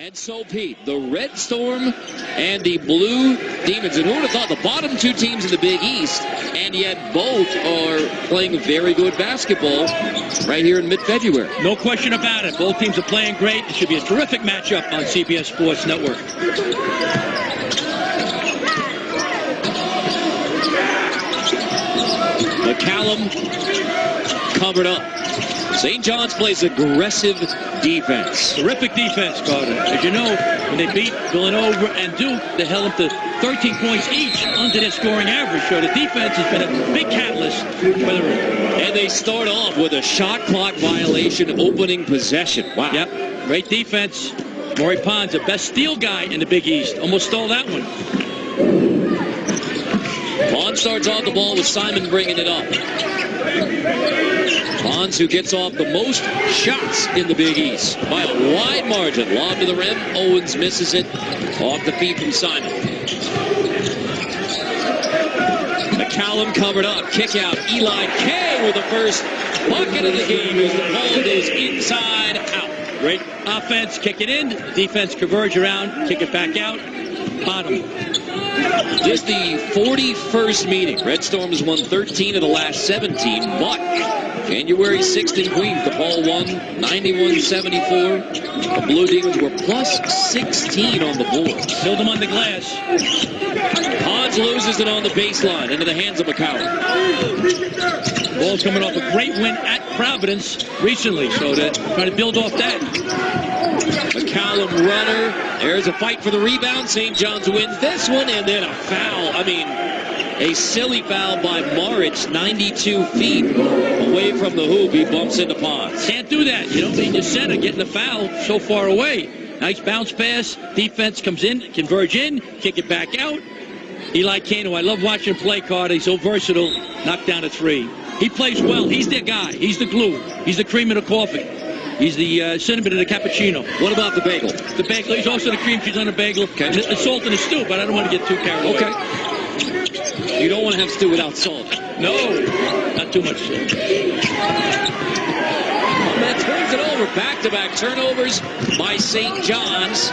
And so, Pete, the Red Storm and the Blue Demons. And who would have thought the bottom two teams in the Big East, and yet both are playing very good basketball right here in mid-February. No question about it. Both teams are playing great. It should be a terrific matchup on CBS Sports Network. McCallum covered up. St. John's plays aggressive defense. Terrific defense, Carter. As you know, when they beat Villanova and Duke, they held them to 13 points each under their scoring average. So the defense has been a big catalyst for the room. And they start off with a shot clock violation opening possession. Wow. Yep. Great defense. Maury Pond's the best steal guy in the Big East. Almost stole that one. Pond starts off the ball with Simon bringing it up. Pons, who gets off the most shots in the Big East by a wide margin. Lob to the rim. Owens misses it. Off the feet from Simon. McCallum covered up. Kick out. Eli Kay with the first bucket of the game as the ball goes inside out. Great offense. Kick it in. Defense converge around. Kick it back out. Bottom. Just the 41st meeting. Red Storms won 13 of the last 17, but January 6th in Queens, DePaul won 91-74. The Blue Demons were plus 16 on the board. Killed them on the glass. Hodge loses it on the baseline into the hands of McCallum. Ball's coming off a great win at Providence recently, so they're trying to build off that. McCallum runner. There's a fight for the rebound. St. John's wins this one, and then a foul. I mean, a silly foul by Maric, 92 feet away from the hoop. He bumps into Pons. Can't do that. You don't need your center getting the foul so far away. Nice bounce pass. Defense comes in, converge in, kick it back out. Eli Kane, who I love watching play, Carter. He's so versatile. Knocked down a three. He plays well. He's their guy. He's the glue. He's the cream in the coffee. He's the cinnamon in the cappuccino. What about the bagel? The bagel. He's also the cream cheese on the bagel. Okay. And the salt in the stew, but I don't want to get too carried away. Okay. You don't want to have stew without salt. No, not too much salt. That turns it over. Back-to-back turnovers by St. John's.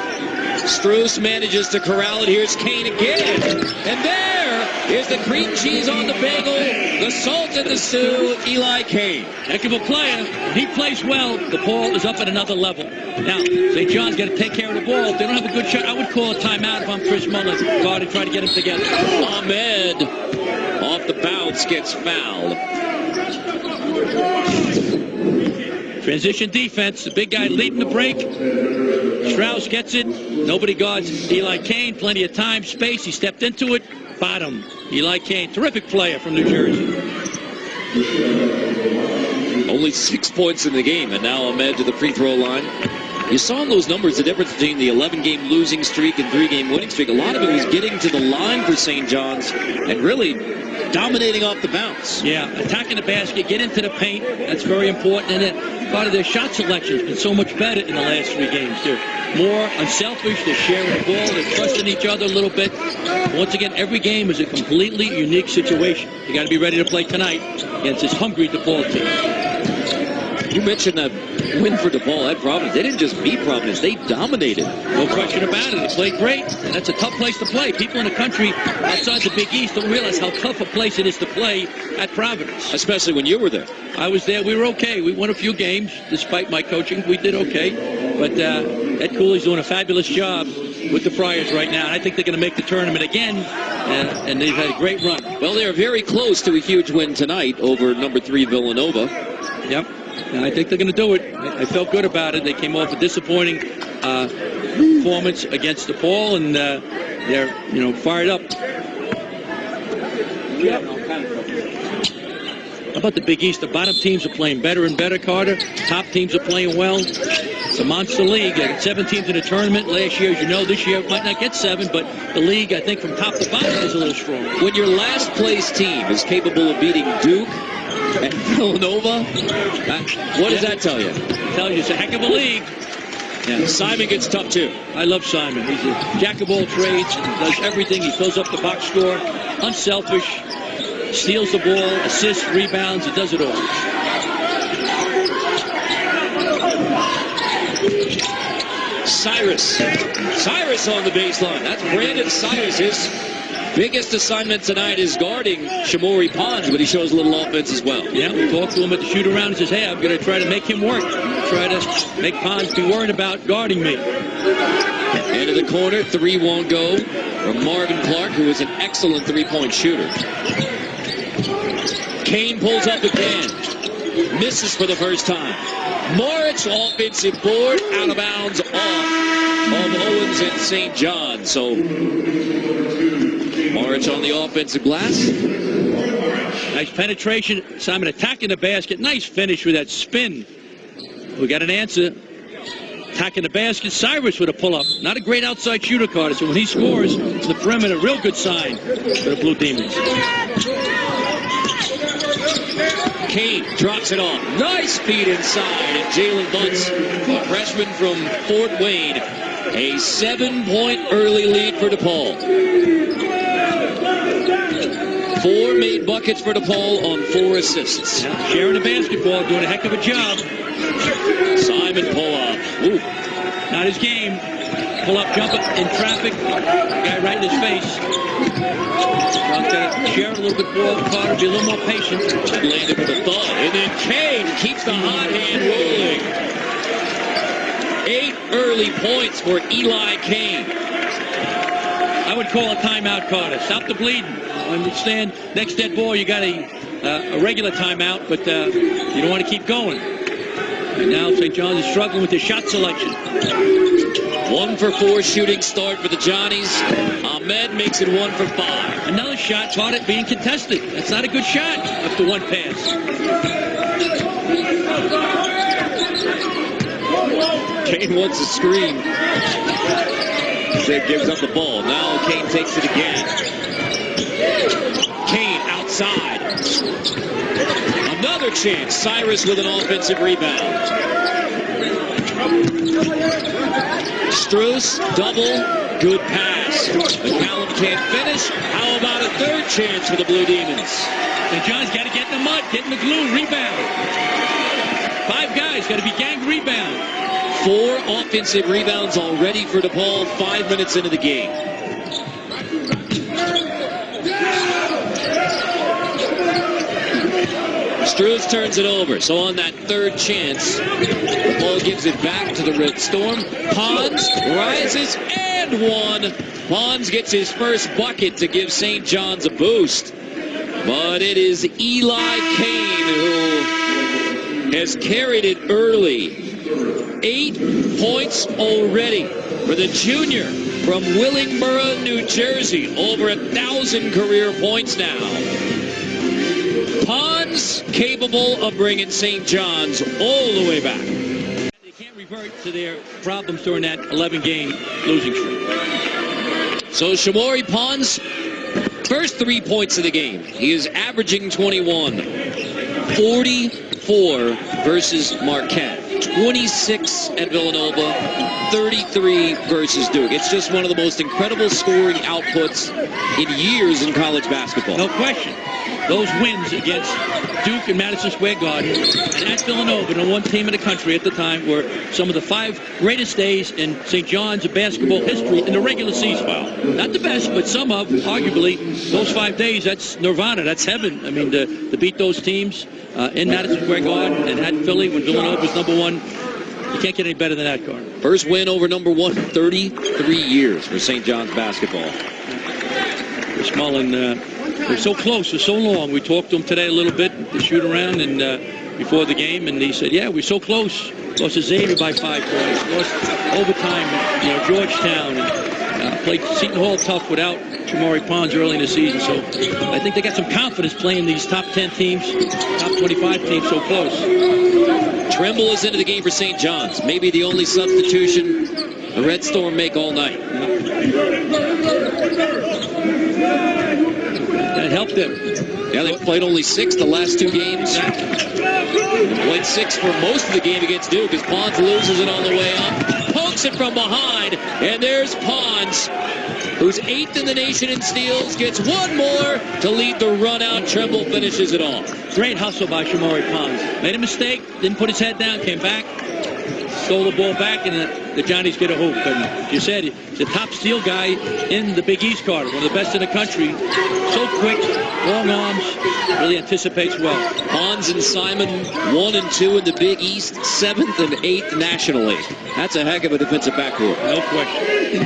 Strus manages to corral it. Here's Kane again. And there is the cream cheese on the bagel, the salt in the stew, Eli Kane. Heck of a player. He plays well. The ball is up at another level. Now, St. John's got to take care of the ball. If they don't have a good shot, I would call a timeout if I'm Chris Mullins. Guard and try to get him together. Ahmed, off the bounce, gets fouled. Transition defense. The big guy leading the break. Strauss gets it. Nobody guards Eli Kane. Plenty of time, space. He stepped into it. Bottom. Eli Kane, terrific player from New Jersey. Only 6 points in the game, and now Ahmed to the free throw line. You saw in those numbers the difference between the 11-game losing streak and 3-game winning streak. A lot of it was getting to the line for St. John's and really dominating off the bounce. Yeah, attacking the basket, get into the paint. That's very important. And then part of their shot selection has been so much better in the last 3 games. They're more unselfish. They're sharing the ball. They're trusting each other a little bit. Once again, every game is a completely unique situation. You got to be ready to play tonight against this hungry DePaul team. You mentioned that win for DePaul at Providence. They didn't just beat Providence, they dominated. No question about it. They played great, and that's a tough place to play. People in the country outside the Big East don't realize how tough a place it is to play at Providence. Especially when you were there. I was there. We were okay. We won a few games, despite my coaching. We did okay. But Ed Cooley's doing a fabulous job with the Friars right now. I think they're going to make the tournament again, and they've had a great run. Well, they're very close to a huge win tonight over number 3 Villanova. Yep. And I think they're going to do it. I felt good about it. They came off a disappointing performance against DePaul, and they're, fired up. Yep. How about the Big East? The bottom teams are playing better and better, Carter. Top teams are playing well. It's a monster league. They got 7 teams in the tournament last year. As you know, this year might not get 7, but the league, I think, from top to bottom is a little stronger. When your last place team is capable of beating Duke and Villanova, what does that tell you? It tells you it's a heck of a league. Yeah, Simon gets tough too. I love Simon. He's a jack of all trades. He does everything. He fills up the box score. Unselfish. Steals the ball. Assists. Rebounds. He does it all. Cyrus. Cyrus on the baseline. That's Brandon Cyrus. His biggest assignment tonight is guarding Shamori Pons, but he shows a little offense as well. Yeah, we talked to him at the shoot-around. He says, hey, I'm going to try to make him work. Try to make Pons be worried about guarding me. Into the corner, three won't go from Marvin Clark, who is an excellent three-point shooter. Kane pulls up again. Misses for the first time. Moritz offensive board, out of bounds, off of Owens and St. John. So Moritz on the offensive glass. Nice penetration. Simon attacking the basket. Nice finish with that spin. We got an answer. Attacking the basket. Cyrus with a pull-up. Not a great outside shooter, Carter. So when he scores from the perimeter, real good sign for the Blue Demons. Kane drops it off. Nice feed inside. And Jalen Bunce, a freshman from Fort Wayne, a 7-point early lead for DePaul. 4 made buckets for DePaul on 4 assists. Yeah, sharing the basketball, doing a heck of a job. Simon pull-up. Ooh. Not his game. Pull-up jumper in traffic. Guy right in his face. Share it a little bit more, Carter. Be a little more patient. Landed with a thought. And then Kane keeps the hot hand rolling. 8 early points for Eli Kane. I would call a timeout, Carter. Stop the bleeding. I understand next dead ball you got a regular timeout, but you don't want to keep going. And now St. John's is struggling with his shot selection. 1 for 4 shooting start for the Johnnies. Ahmed makes it 1 for 5. Another shot caught it being contested. That's not a good shot after one pass. Kane wants a screen. Instead gives up the ball. Now Kane takes it again. Kane outside. Another chance. Cyrus with an offensive rebound. Strus, double, good pass. McCallum can't finish. How about a third chance for the Blue Demons? St. John's got to get in the mud, get in the glue, rebound. 5 guys, got to be gang rebound. 4 offensive rebounds already for DePaul, 5 minutes into the game. Struz turns it over. So on that third chance, DePaul gives it back to the Red Storm. Pons rises and 1. Pons gets his first bucket to give St. John's a boost. But it is Eli Kane who has carried it early. 8 points already for the junior from Willingboro, New Jersey. Over 1,000 career points now. Pons capable of bringing St. John's all the way back. They can't revert to their problems during that 11-game losing streak. So Shamori Pons, first 3 points of the game. He is averaging 21. 44 versus Marquette. 26 at Villanova, 33 versus Duke. It's just one of the most incredible scoring outputs in years in college basketball. No question. Those wins against Duke and Madison Square Garden and at Villanova, the one team in the country at the time, were some of the 5 greatest days in St. John's basketball history in the regular season. Wow. Not the best, but some of, arguably, those 5 days, that's nirvana, that's heaven. I mean, to beat those teams in Madison Square Garden and at Philly when Villanova was number 1, you can't get any better than that, Carter. First win over number 1 in 33 years for St. John's basketball. Chris Mullen, they're so close for so long. We talked to him today a little bit, the shoot around, and before the game, and he said, yeah, we're so close. Lost to Xavier by 5 points. Lost overtime at Georgetown. And played Seton Hall tough without Shamori Pons early in the season. So I think they got some confidence playing these top 10 teams, top 25 teams so close. Trimble is into the game for St. John's. Maybe the only substitution the Red Storm make all night. That helped them. Yeah, they played only 6 the last 2 games. Played 6 for most of the game against Duke as Pons loses it on the way up. Pokes it from behind, and there's Pons, who's 8th in the nation in steals, gets 1 more to lead the run out. Trimble finishes it off. Great hustle by Shamori Pons. Made a mistake, didn't put his head down, came back, stole the ball back, and the Johnnies get a hoop. And you said he's the top steal guy in the Big East, Carter. One of the best in the country. So quick, long arms, really anticipates well. Pons and Simon 1 and 2 in the Big East, 7th and 8th nationally. That's a heck of a defensive backcourt. No question.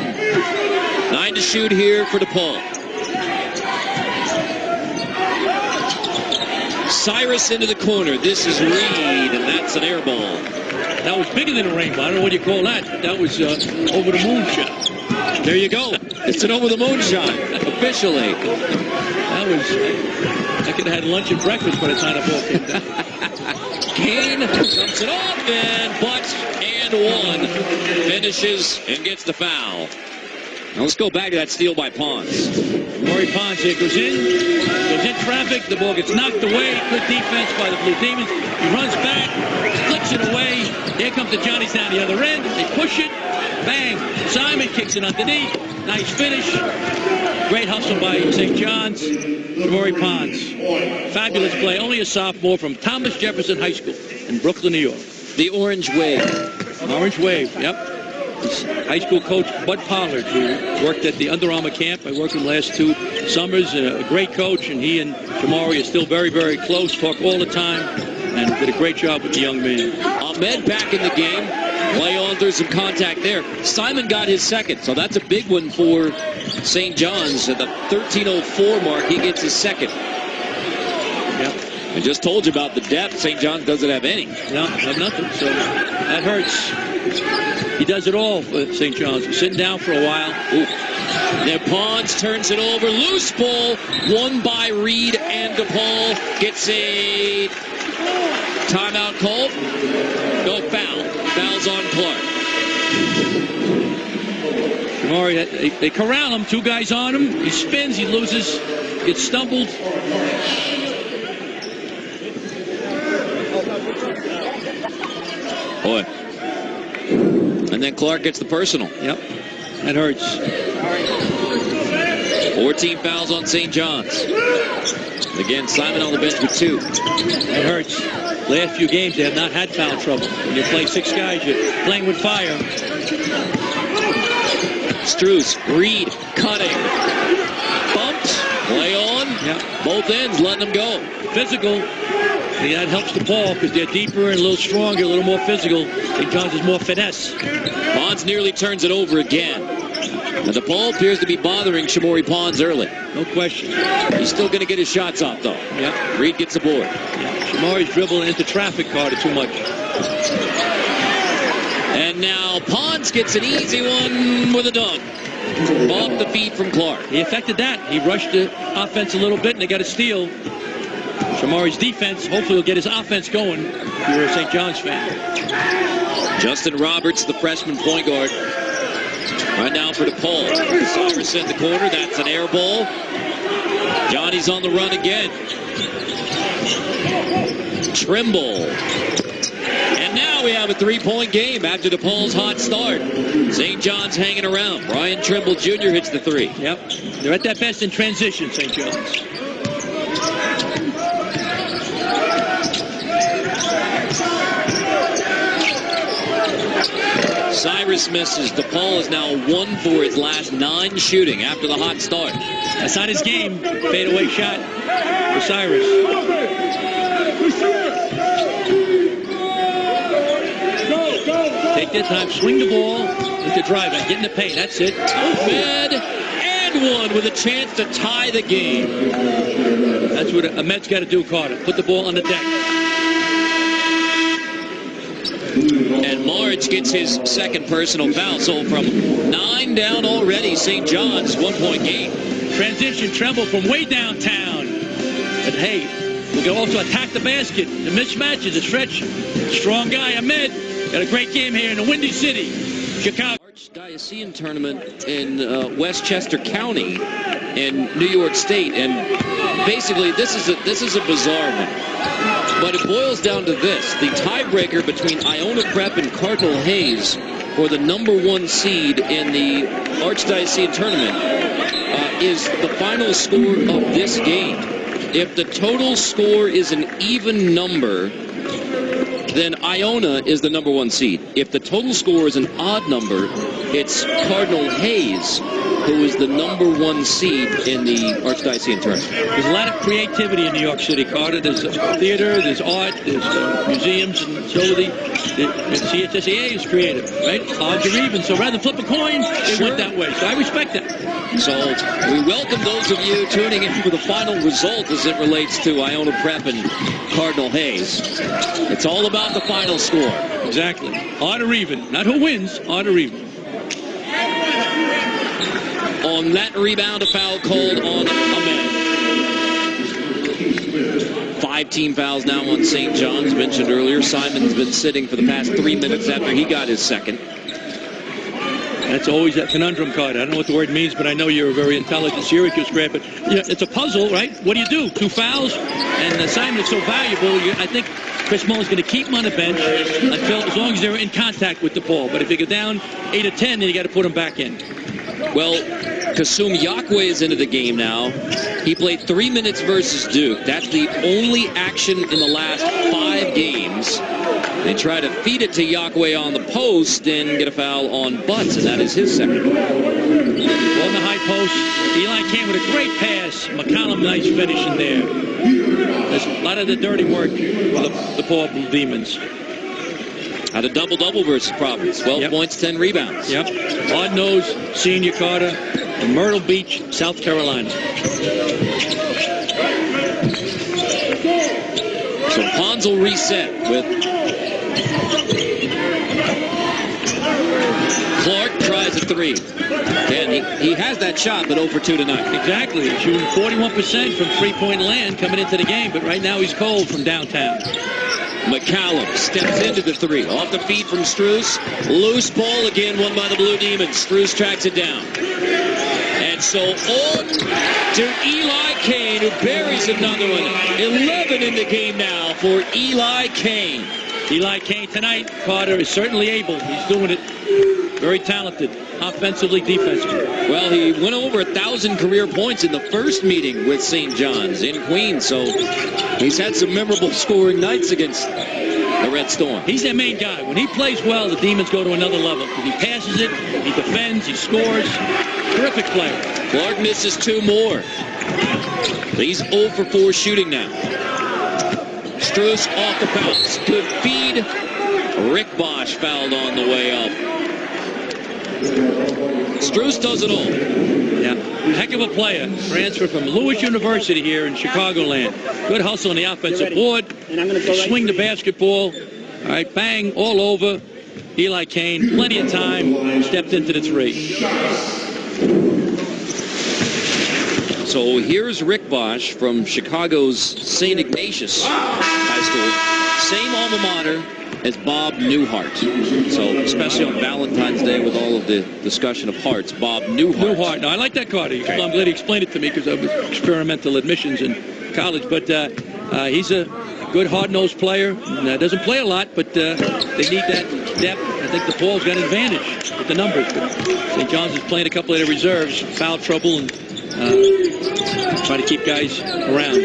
9 to shoot here for DePaul. Cyrus into the corner. This is Reed, and that's an air ball. That was bigger than a rainbow. I don't know what you call that. That was over the moon shot. There you go. It's an over the moon shot, officially. That was, I could have had lunch and breakfast by the time the ball came down. Kane dumps it off, and butts and one. Finishes and gets the foul. Now let's go back to that steal by Pons. Maury Pons here goes in traffic. The ball gets knocked away. Good defense by the Blue Demons. He runs back, flicks it away. Here comes the Johnnies down the other end. They push it. Bang. Simon kicks it underneath. Nice finish. Great hustle by St. John's. Maury Pons. Fabulous play. Only a sophomore from Thomas Jefferson High School in Brooklyn, New York. The Orange Wave. Orange Wave, yep. His high school coach, Bud Pollard, who worked at the Under Armour camp. I worked with him the last 2 summers. A great coach, and he and Jamari are still very, very close, talk all the time, and did a great job with the young man. Ahmed back in the game. Play on through some contact there. Simon got his second, so that's a big one for St. John's. At the 13:04 mark, he gets his second. Yep. I just told you about the depth. St. John's doesn't have any. No, have nothing, so that hurts. He does it all for St. John's. He's sitting down for a while. Ooh. Now Pons turns it over. Loose ball. Won by Reed, and DePaul gets a timeout called. No foul. Foul's on Clark. Jamari, they corral him. 2 guys on him. He spins. He loses. Gets stumbled. Boy. And then Clark gets the personal. Yep. That hurts. 14 fouls on St. John's. Again, Simon on the bench with 2. That hurts. Last few games, they have not had foul trouble. When you play 6 guys, you're playing with fire. Struce, Reed, cutting. Bumps, play on. Yep. Both ends, letting them go. Physical. And that helps DePaul because they're deeper and a little stronger, a little more physical. St. John's is more finesse. Pons nearly turns it over again. And DePaul appears to be bothering Shamori Pons early. No question. He's still going to get his shots off, though. Yeah. Reed gets the board. Yeah. Shamori's dribbling into traffic, Carter, too much. And now Pons gets an easy one with a dunk. Off the feed from Clark. He affected that. He rushed the offense a little bit, and they got a steal. Shamari's defense, hopefully will get his offense going if you're a St. John's fan. Justin Roberts, the freshman point guard. Right now for DePaul. Cyrus in the corner. That's an air ball. Johnny's on the run again. Trimble. And now we have a 3-point game after DePaul's hot start. St. John's hanging around. Brian Trimble Jr. hits the 3. Yep. They're at their best in transition, St. John's. Cyrus misses. DePaul is now 1 for his last 9 shooting after the hot start. That's not his game. Fadeaway shot for Cyrus. Take their time, swing the ball into drive and get in the paint. That's it. Ahmed and one with a chance to tie the game. That's what Ahmed's got to do, Carter. Put the ball on the deck. And Marge gets his second personal foul. So from 9 down already, St. John's 1-point game. Transition, Tremble from way downtown. But hey, we can also attack the basket. The mismatches, the stretch. Strong guy, Ahmed. Got a great game here in the Windy City, Chicago. Archdiocese tournament in Westchester County in New York State. And basically, this is a bizarre one. But it boils down to this. The tiebreaker between Iona Prep and Cardinal Hayes for the #1 seed in the Archdiocese tournament is the final score of this game. If the total score is an even number, then Iona is the #1 seed. If the total score is an odd number, it's Cardinal Hayes who is the #1 seed in the Archdiocesan tournament. There's a lot of creativity in New York City, Carter. There's theater, there's art, there's museums, and so the CHSAA is creative, right? Odds are even. So rather than flip a coin, it went that way. So I respect that. So we welcome those of you tuning in for the final result as it relates to Iona Prep and Cardinal Hayes. It's all about the final score. Exactly. Odd or even. Not who wins, odd or even. On that rebound, a foul called on Ahmed. 5 team fouls now on St. John's. Mentioned earlier, Simon's been sitting for the past 3 minutes after he got his second. That's always that conundrum, Carter. I don't know what the word means, but I know you're a very intelligent Syracuse grad. But you know, it's a puzzle, right? What do? 2 fouls, and Simon is so valuable. I think Chris Mullen's going to keep him on the bench until, as long as they're in contact with DePaul. But if they go down 8 or 10, then you got to put him back in. Well, Kasum Yakwe is into the game now. He played 3 minutes versus Duke. That's the only action in the last 5 games. They try to feed it to Yakwe on the post and get a foul on Butts, and that is his second. On the high post, Eli came with a great pass. McCollum, nice finish in there. There's a lot of the dirty work for the Paul Blue Demons. Had a double-double versus Providence. 12 points, 10 rebounds. Yep. Hard-nosed senior, Carter, in Myrtle Beach, South Carolina. So Pons will reset with Clark tries a 3. And he has that shot, but 0 for 2 tonight. Exactly. Shooting 41% from three-point land coming into the game, but right now he's cold from downtown. McCallum steps into the 3. Off the feed from Strus. Loose ball again, won by the Blue Demons. Strus tracks it down. And so all to Eli Kane, who buries another one. 11 in the game now for Eli Kane. Eli Kane tonight, Carter, is certainly able. He's doing it. Very talented, offensively, defensively. Well, he went over 1,000 career points in the first meeting with St. John's in Queens, so he's had some memorable scoring nights against the Red Storm. He's their main guy. When he plays well, the Demons go to another level. He passes it, he defends, he scores. Terrific player. Clark misses 2 more. He's 0 for 4 shooting now. Strus off the bounce. Good feed. Rick Bosch fouled on the way up. Strus does it all. Yeah, heck of a player. Transferred from Lewis University here in Chicagoland. Good hustle on the offensive board. Swing the basketball. All right, bang, all over. Eli Kane, plenty of time, stepped into the 3. So here's Rick Bosch from Chicago's St. Ignatius High School. Same alma mater as Bob Newhart. So especially on Valentine's Day with all of the discussion of hearts, Bob Newhart. No, I like that, Carter. I'm glad he explained it to me because I was experimental admissions in college. But he's a good hard-nosed player. And, doesn't play a lot, but they need that depth. I think DePaul's got an advantage with the numbers. But St. John's is playing a couple of their reserves, foul trouble, and try to keep guys around.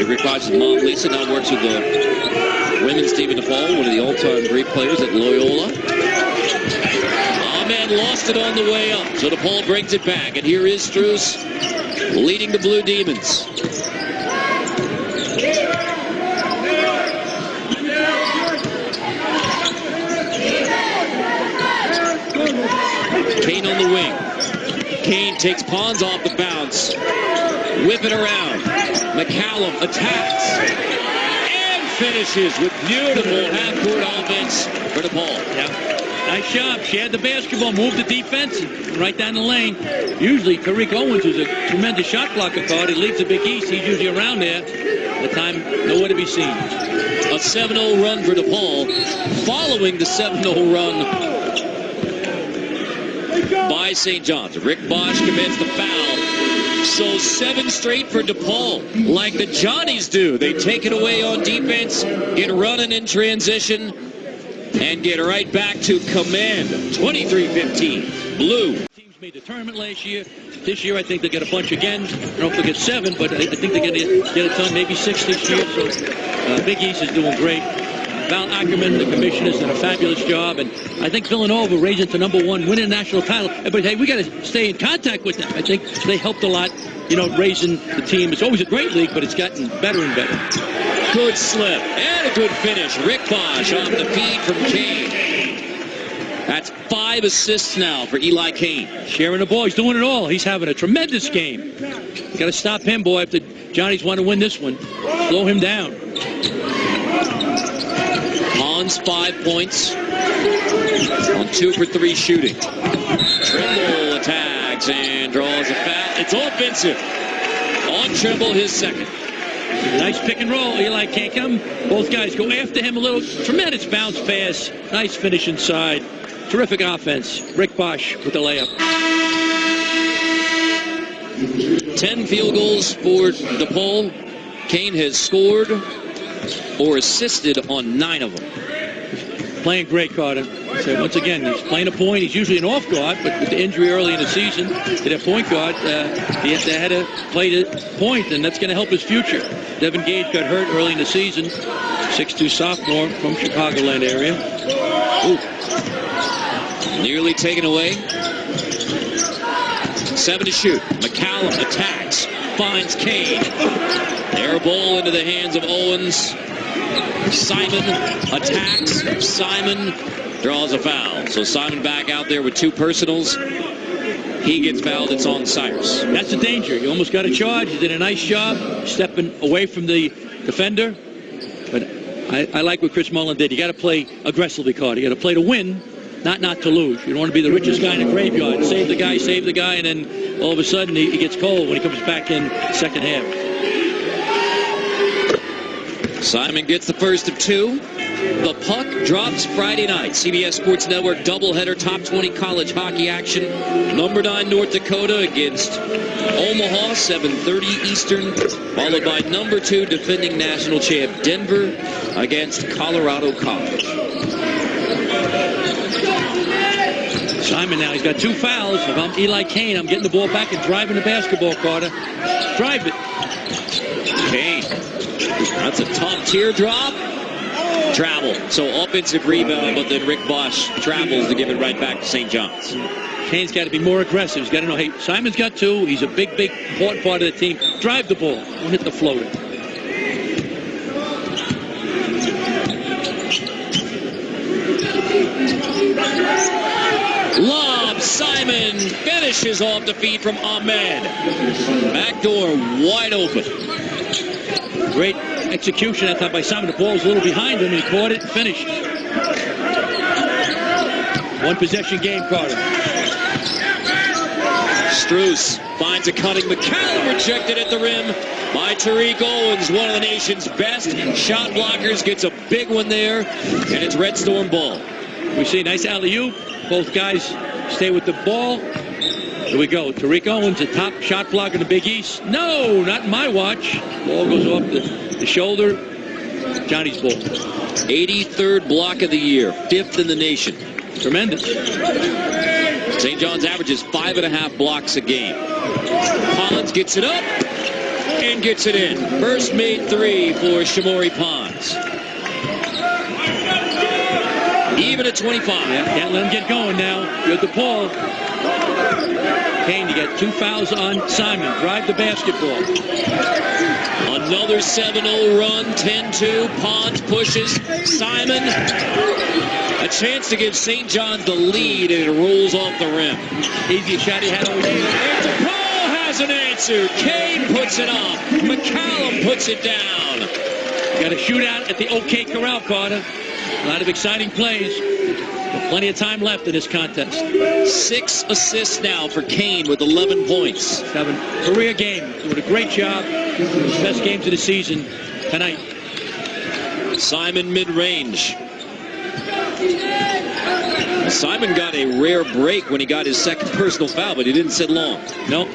Rick Bosch's mom, Lisa, now works with the women's team in DePaul, one of the all-time great players at Loyola. Ahmed lost it on the way up, so DePaul brings it back. And here is Strus leading the Blue Demons. Kane on the wing. Kane takes Pons off the bounce. Whip it around. McCallum attacks. And finishes with beautiful half-court offense for DePaul. Yeah. Nice job. She had the basketball, moved the defense, and right down the lane. Usually, Tariq Owens, who's a tremendous shot blocker card, he leads the Big East. He's usually around there. At the time, nowhere to be seen. A 7-0 run for DePaul, following the 7-0 run by St. John's. Rick Bosch commits the foul. So 7 straight for DePaul, like the Johnnies do. They take it away on defense, get running in transition, and get right back to command. 23-15, Blue. Teams teams made the tournament last year. This year, I think they get a bunch again. I don't know if they'll get 7, but I think they're going to get a ton, maybe 6 this year. So Big East is doing great. Val Ackerman, the commissioner's done a fabulous job, and I think Villanova raising to #1, winning a national title. But hey, we got to stay in contact with them. I think they helped a lot, raising the team. It's always a great league, but it's gotten better and better. Good slip and a good finish. Rick Bosch off the feed from Kane. That's 5 assists now for Eli Kane. Sharing the ball. He's doing it all. He's having a tremendous game. You got to stop him, boy. If the Johnnies want to win this one, slow him down. Hans 5 points on 2 for 3 shooting. Trimble attacks and draws a foul. It's offensive. On Trimble, his second. Nice pick and roll. Eli can't come. Both guys go after him a little. Tremendous bounce pass. Nice finish inside. Terrific offense. Rick Bosch with the layup. 10 field goals for DePaul. Kane has scored or assisted on 9 of them. Playing great, Carter. So once again, he's playing a point. He's usually an off guard, but with the injury early in the season to their point guard, they had to play the point, and that's going to help his future. Devin Gage got hurt early in the season. 6'2" sophomore from Chicagoland area. Ooh. Nearly taken away. 7 to shoot. McCallum attacks. Finds Kane. Air ball into the hands of Owens. Simon attacks. Simon draws a foul. So Simon back out there with 2 personals. He gets fouled. It's on Cyrus. That's a danger. You almost got a charge. You did a nice job stepping away from the defender. But I like what Chris Mullin did. You got to play aggressively, Carter. You got to play to win, not to lose. You don't want to be the richest guy in the graveyard. Save the guy, and then all of a sudden he gets cold when he comes back in second half. Simon gets the first of 2. The puck drops Friday night. CBS Sports Network doubleheader top 20 college hockey action. Number 9 North Dakota against Omaha, 7:30 Eastern. Followed by number 2 defending national champ Denver against Colorado College. Simon now, he's got 2 fouls. If I'm Eli Kane, I'm getting the ball back and driving the basketball, Carter. Drive it. Kane. That's a tough teardrop. Travel. So offensive rebound, but then Rick Bosch travels to give it right back to St. John's. Kane's got to be more aggressive. He's got to know, hey, Simon's got 2. He's a big, important part of the team. Drive the ball. Don't hit the floater. Lob. Simon finishes off the feed from Ahmed. Backdoor wide open. Great execution that time by Simon. The ball was a little behind him, and he caught it and finished. 1 possession game, Carter. Strus finds a cutting. McCallum rejected at the rim by Tariq Owens, one of the nation's best shot blockers. Gets a big one there, and it's Red Storm ball. We see a nice alley-oop. Both guys stay with the ball. Here we go. Tariq Owens, the top shot blocker in the Big East. No, not in my watch. Ball goes off the shoulder. Johnny's ball. 83rd block of the year. 5th in the nation. Tremendous. St. John's averages 5.5 blocks a game. Collins gets it up and gets it in. First made 3 for Shamori Pons. Even at 25. Yeah, can't let him get going now. You're at DePaul. Kane, you got 2 fouls on Simon. Drive the basketball. Another 7-0 run. 10-2. Pons pushes. Simon. A chance to give St. John's the lead, and it rolls off the rim. Easy shot he had all year. And DePaul has an answer. Kane puts it up. McCallum puts it down. Got a shootout at the OK Corral, Carter. A lot of exciting plays. Plenty of time left in this contest. 6 assists now for Kane with 11 points. He's having a career game. Doing a great job. His best games of the season tonight. Simon mid-range. Simon got a rare break when he got his second personal foul, but he didn't sit long. Nope.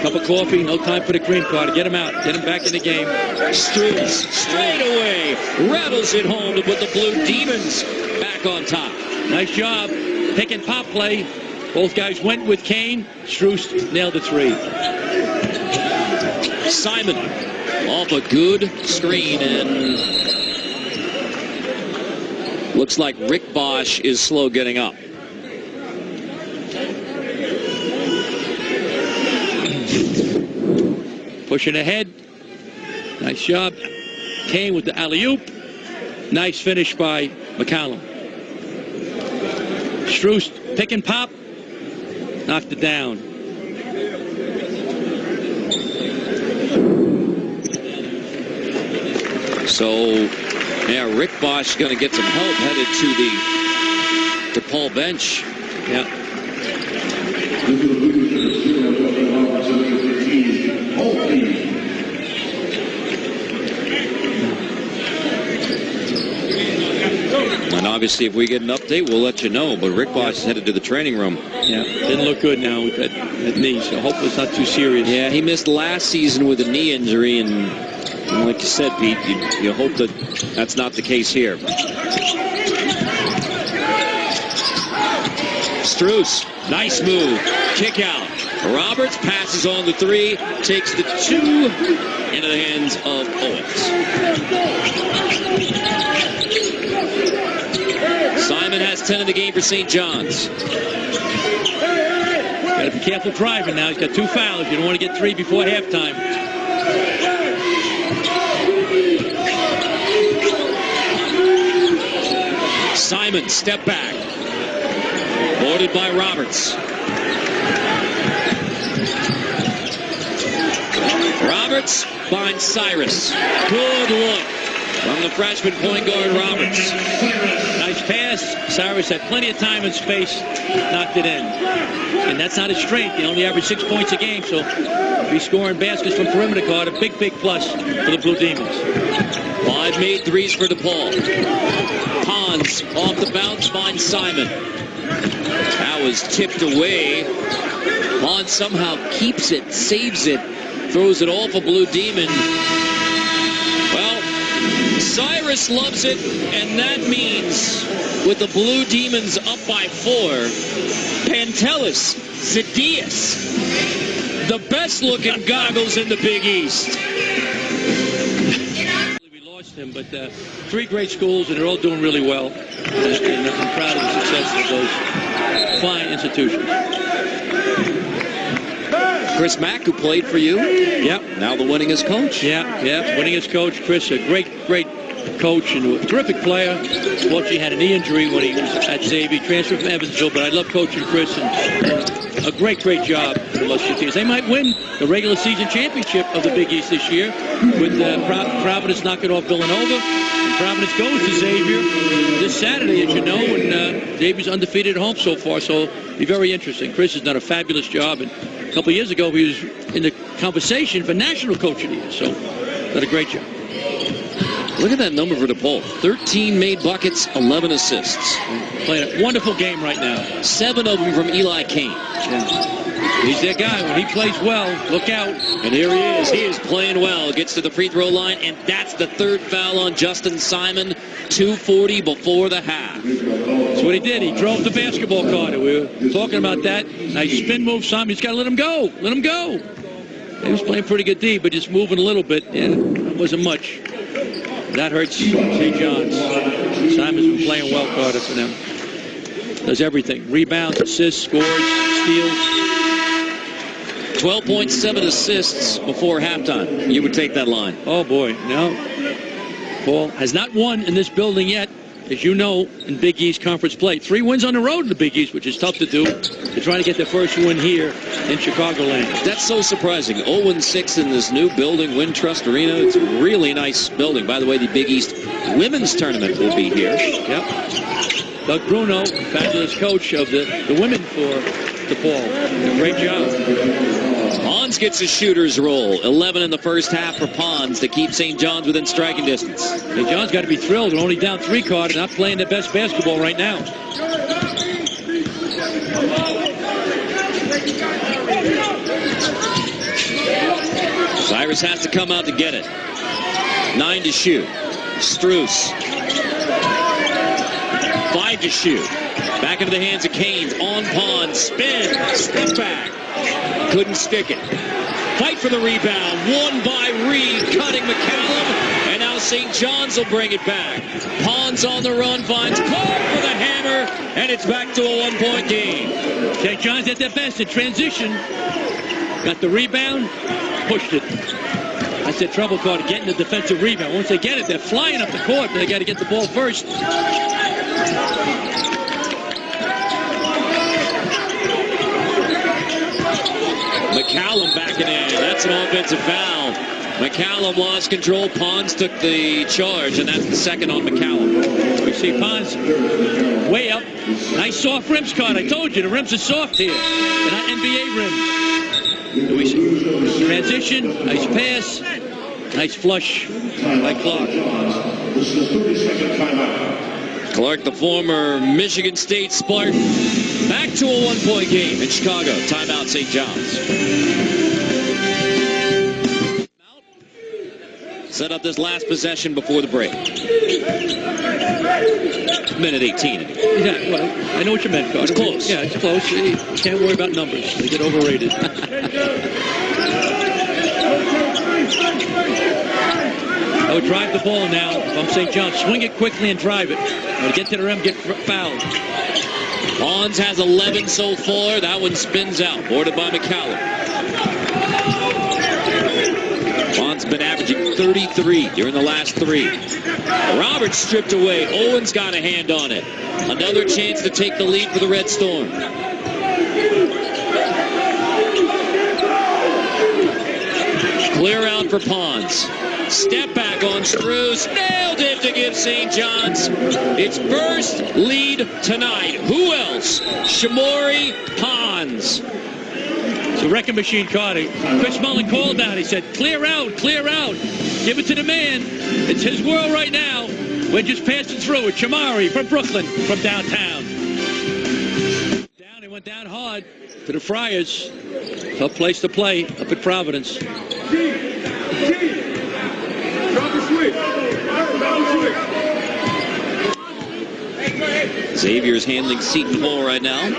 Cup of coffee, no time for the cream card. Get him out. Get him back in the game. Strus straight away. Rattles it home to put the Blue Demons back on top. Nice job. Pick and pop play. Both guys went with Kane. Strus nailed the three. Simon off a good screen, and looks like Rick Bosch is slow getting up. Pushing ahead. Nice job. Kane with the alley-oop. Nice finish by McCallum. Strus pick and pop. Knocked it down. So, yeah, Rick Bosch going to get some help headed to the DePaul bench. Yeah. And obviously, if we get an update, we'll let you know. But Rick Bosch is headed to the training room. Yeah, didn't look good now with that knee, so hopefully it's not too serious. Yeah, he missed last season with a knee injury, and like you said, Pete, you hope that that's not the case here. Strus, nice move. Kick out. Roberts passes on the three, takes the two into the hands of Owens. Simon has 10 in the game for St. John's. Got to be careful driving now. He's got 2 fouls. You don't want to get 3 before halftime. Simon, step back. Boarded by Roberts. Roberts finds Cyrus. Good look from the freshman point guard Roberts. Nice pass. Cyrus had plenty of time and space. Knocked it in. And that's not his strength. He only averaged 6 points a game, so he's scoring baskets from perimeter guard. A big plus for the Blue Demons. 5 made threes for DePaul. Pons off the bounce finds Simon. That was tipped away. Pons somehow keeps it, saves it, throws it off a Blue Demon. Well, Cyrus loves it, and that means with the Blue Demons up by 4, Pantelis Zacchaeus, the best looking goggles in the Big East. We lost him, but 3 great schools, and they're all doing really well. And I'm proud of the success of those fine institutions. Chris Mack, who played for you. Yep. Now the winningest coach. Yeah, winningest coach. Chris, a great coach and a terrific player. Fortunately, had a knee injury when he was at Xavier. Transferred from Evansville, but I love coaching Chris, and a great job for the Lustre teams. They might win the regular season championship of the Big East this year with Providence knocking off Villanova. And Providence goes to Xavier this Saturday, as you know, and Xavier's undefeated at home so far, so it'll be very interesting. Chris has done a fabulous job, and a couple of years ago he was in the conversation for National Coach of the Year, so done a great job. Look at that number for DePaul. 13 made buckets, 11 assists. Playing a wonderful game right now. 7 of them from Eli Kane. Yeah. He's their guy. When he plays well, look out. And here he is. He is playing well. Gets to the free throw line, and that's the 3rd foul on Justin Simon. 2:40 before the half. That's what he did. He drove the basketball card. We were talking about that. Nice spin move, Simon. He's got to let him go. Let him go. He was playing pretty good D, but just moving a little bit. Yeah, it wasn't much. That hurts St. John's. Simon's been playing well, Carter, for them. Does everything. Rebounds, assists, scores, steals. 12.7 assists before halftime. You would take that line. Oh, boy. No. Paul has not won in this building yet, as you know, in Big East Conference play. 3 wins on the road in the Big East, which is tough to do. They're trying to get their first win here in Chicagoland. That's so surprising. 0-6 in this new building, Wintrust Arena. It's a really nice building. By the way, the Big East Women's Tournament will be here. Yep. Doug Bruno, fabulous coach of the women for DePaul. Great job. Pons gets a shooter's roll. 11 in the first half for Pons to keep St. John's within striking distance. St. John's got to be thrilled. They're only down 3 Carter, not playing their best basketball right now. Cyrus has to come out to get it. 9 to shoot. Strus. 5 to shoot. Back into the hands of Canes. On Pond. Spin. Step back. Couldn't stick it. Fight for the rebound. Won by Reed. Cutting McCallum. And now St. John's will bring it back. Pond's on the run. Finds Clark for the hammer. And it's back to a 1-point game. St. John's at their best in transition. Got the rebound. Pushed it. That's their trouble card, getting the defensive rebound. Once they get it, they're flying up the court, but they got to get the ball first. McCallum backing in. That's an offensive foul. McCallum lost control. Pons took the charge, and that's the second on McCallum. We see Pons way up. Nice soft rims card. I told you, the rims are soft here. They're not NBA rims. We see transition, nice pass, nice flush by Clark. Clark, the former Michigan State Spartan, back to a 1-point game in Chicago. Timeout, St. John's. Set up this last possession before the break. Minute 18. Yeah, well, I know what you meant, Carter. It's close. Yeah, it's close. You can't worry about numbers. They get overrated. I would drive the ball now if I'm St. John. Swing it quickly and drive it. Or get to the rim, get fouled. Pons has 11 so far. That one spins out. Boarded by McCallum. Pons been averaging 33 during the last 3. Roberts stripped away. Owen's got a hand on it. Another chance to take the lead for the Red Storm. Clear out for Pons. Step back on Strus. Nailed it to give St. John's its first lead tonight. Who else? Shamori Pons. It's a wrecking machine, Carter. Chris Mullen called out. He said, clear out, clear out. Give it to the man. It's his world right now. We're just passing through it. Shamari from Brooklyn, from downtown. Down, he went down hard to the Friars. Tough place to play up at Providence. Xavier's handling Seton Hall right now.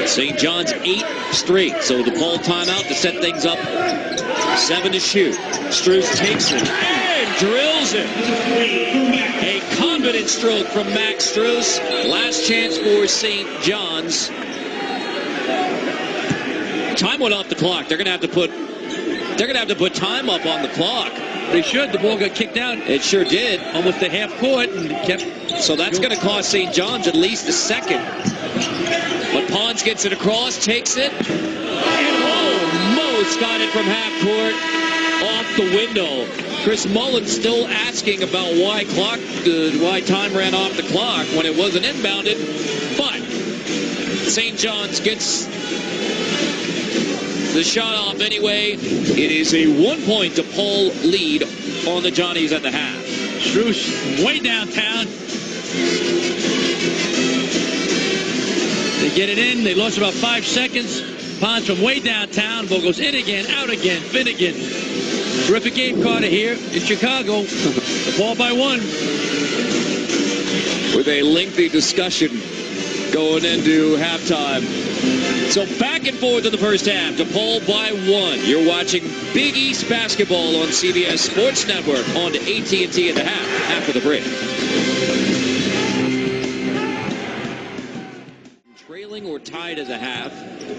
St. John's 8 straight. So DePaul timeout to set things up. 7 to shoot. Strus takes it and drills it. A confident stroke from Max Strus. Last chance for St. John's. Time went off the clock. They're gonna have to put time up on the clock. They should. The ball got kicked out. It sure did. Almost to half court and kept. So that's going to cost St. John's at least a second. But Pons gets it across, takes it, and almost got it from half court off the window. Chris Mullen still asking about why time ran off the clock when it wasn't inbounded. But St. John's gets the shot off anyway. It is a 1-point DePaul lead on the Johnnies at the half. Strus way downtown. They get it in. They lost about 5 seconds. Pons from way downtown. Ball goes in again, out again, Finnegan. Terrific game, Carter, here in Chicago. The ball by 1. With a lengthy discussion going into halftime. So back and forth in the first half. DePaul by 1. You're watching Big East basketball on CBS Sports Network on to AT&T at the half after the break. Trailing or tied at the half.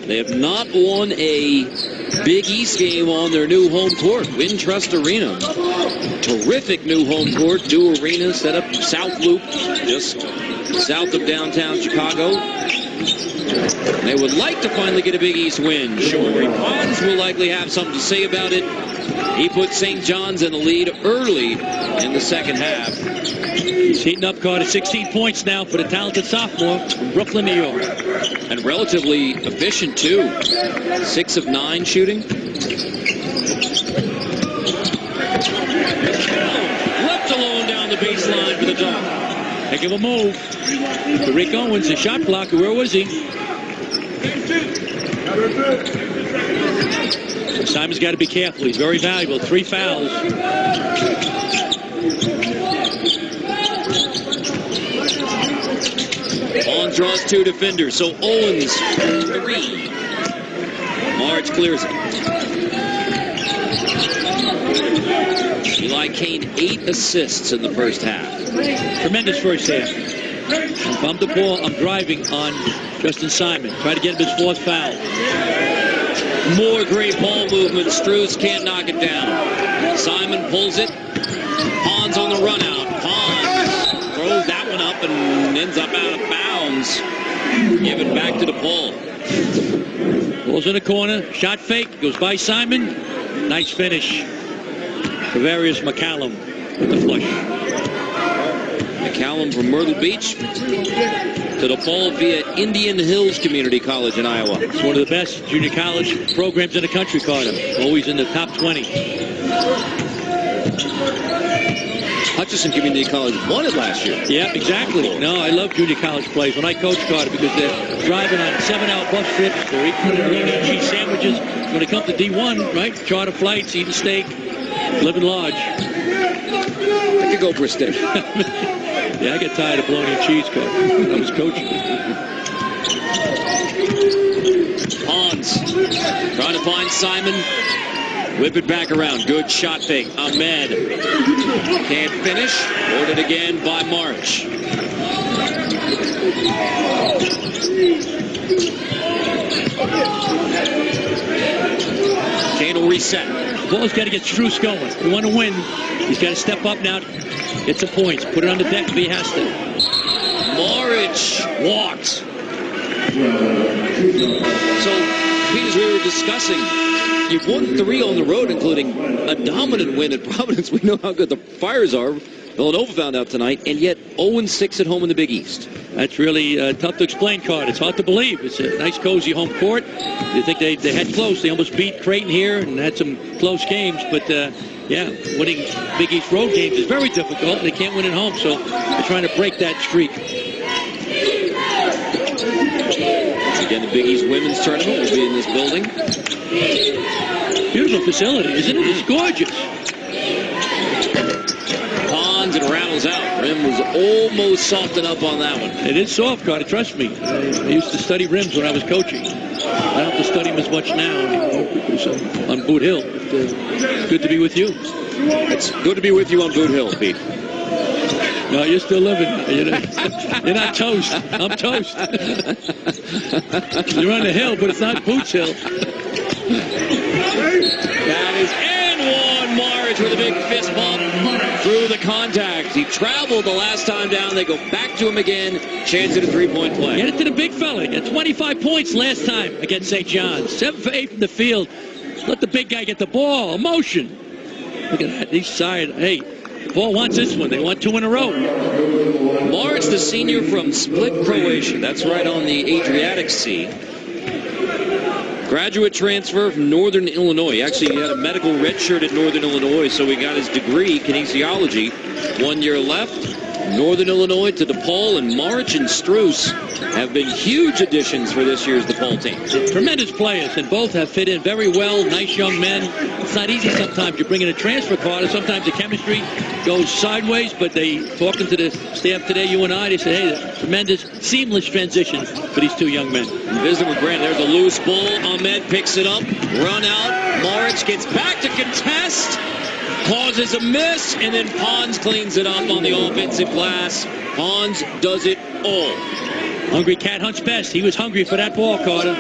They have not won a Big East game on their new home court, Wintrust Arena. Terrific new home court, new arena set up South Loop, just south of downtown Chicago. They would like to finally get a Big East win. Shamori Pons will likely have something to say about it. He put St. John's in the lead early in the second half. He's heating up, Carter. 16 points now for the talented sophomore from Brooklyn, New York. And relatively efficient, too. 6 of 9 shooting. Left alone down the baseline for the dunk. Heck of a move. For Rick Owens, the shot blocker. Where was he? Simon's got to be careful. He's very valuable. 3 fouls. Pons draws 2 defenders, so Owens 3. March clears it. Eli Kane 8 assists in the first half. Tremendous first half. If I'm DePaul, I'm driving on Justin Simon. Try to get him his 4th foul. More great ball movement. Strus can't knock it down. Simon pulls it. Pons on the run out. Pons throws that one up and ends up out of bounds. Give it back to DePaul. Ball's in the corner. Shot fake. Goes by Simon. Nice finish. Tavarius McCallum with the flush. McCallum from Myrtle Beach to DePaul via Indian Hills Community College in Iowa. It's one of the best junior college programs in the country, Carter. Always in the top 20. Hutchinson Community College won it last year. Yeah, exactly. No, I love junior college plays when I coach, Carter, because they're driving on 7-hour bus trips. They're eating cheese sandwiches. When they come to D1, right? Charter flights, eat a steak, living large. I could go for a steak. Yeah, I get tired of bologna and cheese, Carter. I was coaching. Pons trying to find Simon. Whip it back around. Good shot fake. Ahmed can't finish. Ordered again by March. Kane will reset. Ball's got to get Strus going. We want to win. He's got to step up now. Get some points. Put it on the deck if he has to. March walked. So, Pete, as we were discussing, you've won 3 on the road, including a dominant win at Providence. We know how good the Friars are. Villanova found out tonight, and yet 0-6 at home in the Big East. That's really tough to explain, Carter. It's hard to believe. It's a nice, cozy home court. You think they had close. They almost beat Creighton here and had some close games. But, yeah, winning Big East road games is very difficult. They can't win at home, so they're trying to break that streak. Again, the Big East women's tournament will be in this building. Beautiful facility, isn't it? It's gorgeous. Pons and rattles out. Rim was almost soft enough on that one. It is soft, Carter. Trust me. I used to study rims when I was coaching. I don't have to study them as much now anymore because I'm on Boot Hill. But, good to be with you. It's good to be with you on Boot Hill, Pete. No, you're still living. You're not toast. I'm toast. You're on the hill, but it's not Boots Hill. That is and one. March with a big fist bump through the contact. He traveled the last time down. They go back to him again. Chance at a 3-point play. Get it to the big fella. He got 25 points last time against St. John's. 7 for 8 from the field. Let the big guy get the ball. Emotion. Look at that. He's tired. Hey, Paul wants this one. They want 2 in a row. March, the senior from Split, Croatia. That's right on the Adriatic Sea. Graduate transfer from Northern Illinois. Actually, he had a medical red shirt at Northern Illinois, so he got his degree, kinesiology. 1 year left. Northern Illinois to DePaul, and March and Strus have been huge additions for this year's DePaul team. Tremendous players, and both have fit in very well. Nice young men. It's not easy sometimes. You bring in a transfer card, and sometimes the chemistry goes sideways, but talking to the staff today, you and I, they said, hey, tremendous, seamless transition for these 2 young men. Visit with Grant. There's a loose ball. Ahmed picks it up. Run out. March gets back to contest. Causes a miss, and then Pons cleans it up on the offensive glass. Pons does it all. Hungry cat hunts best. He was hungry for that ball, Carter.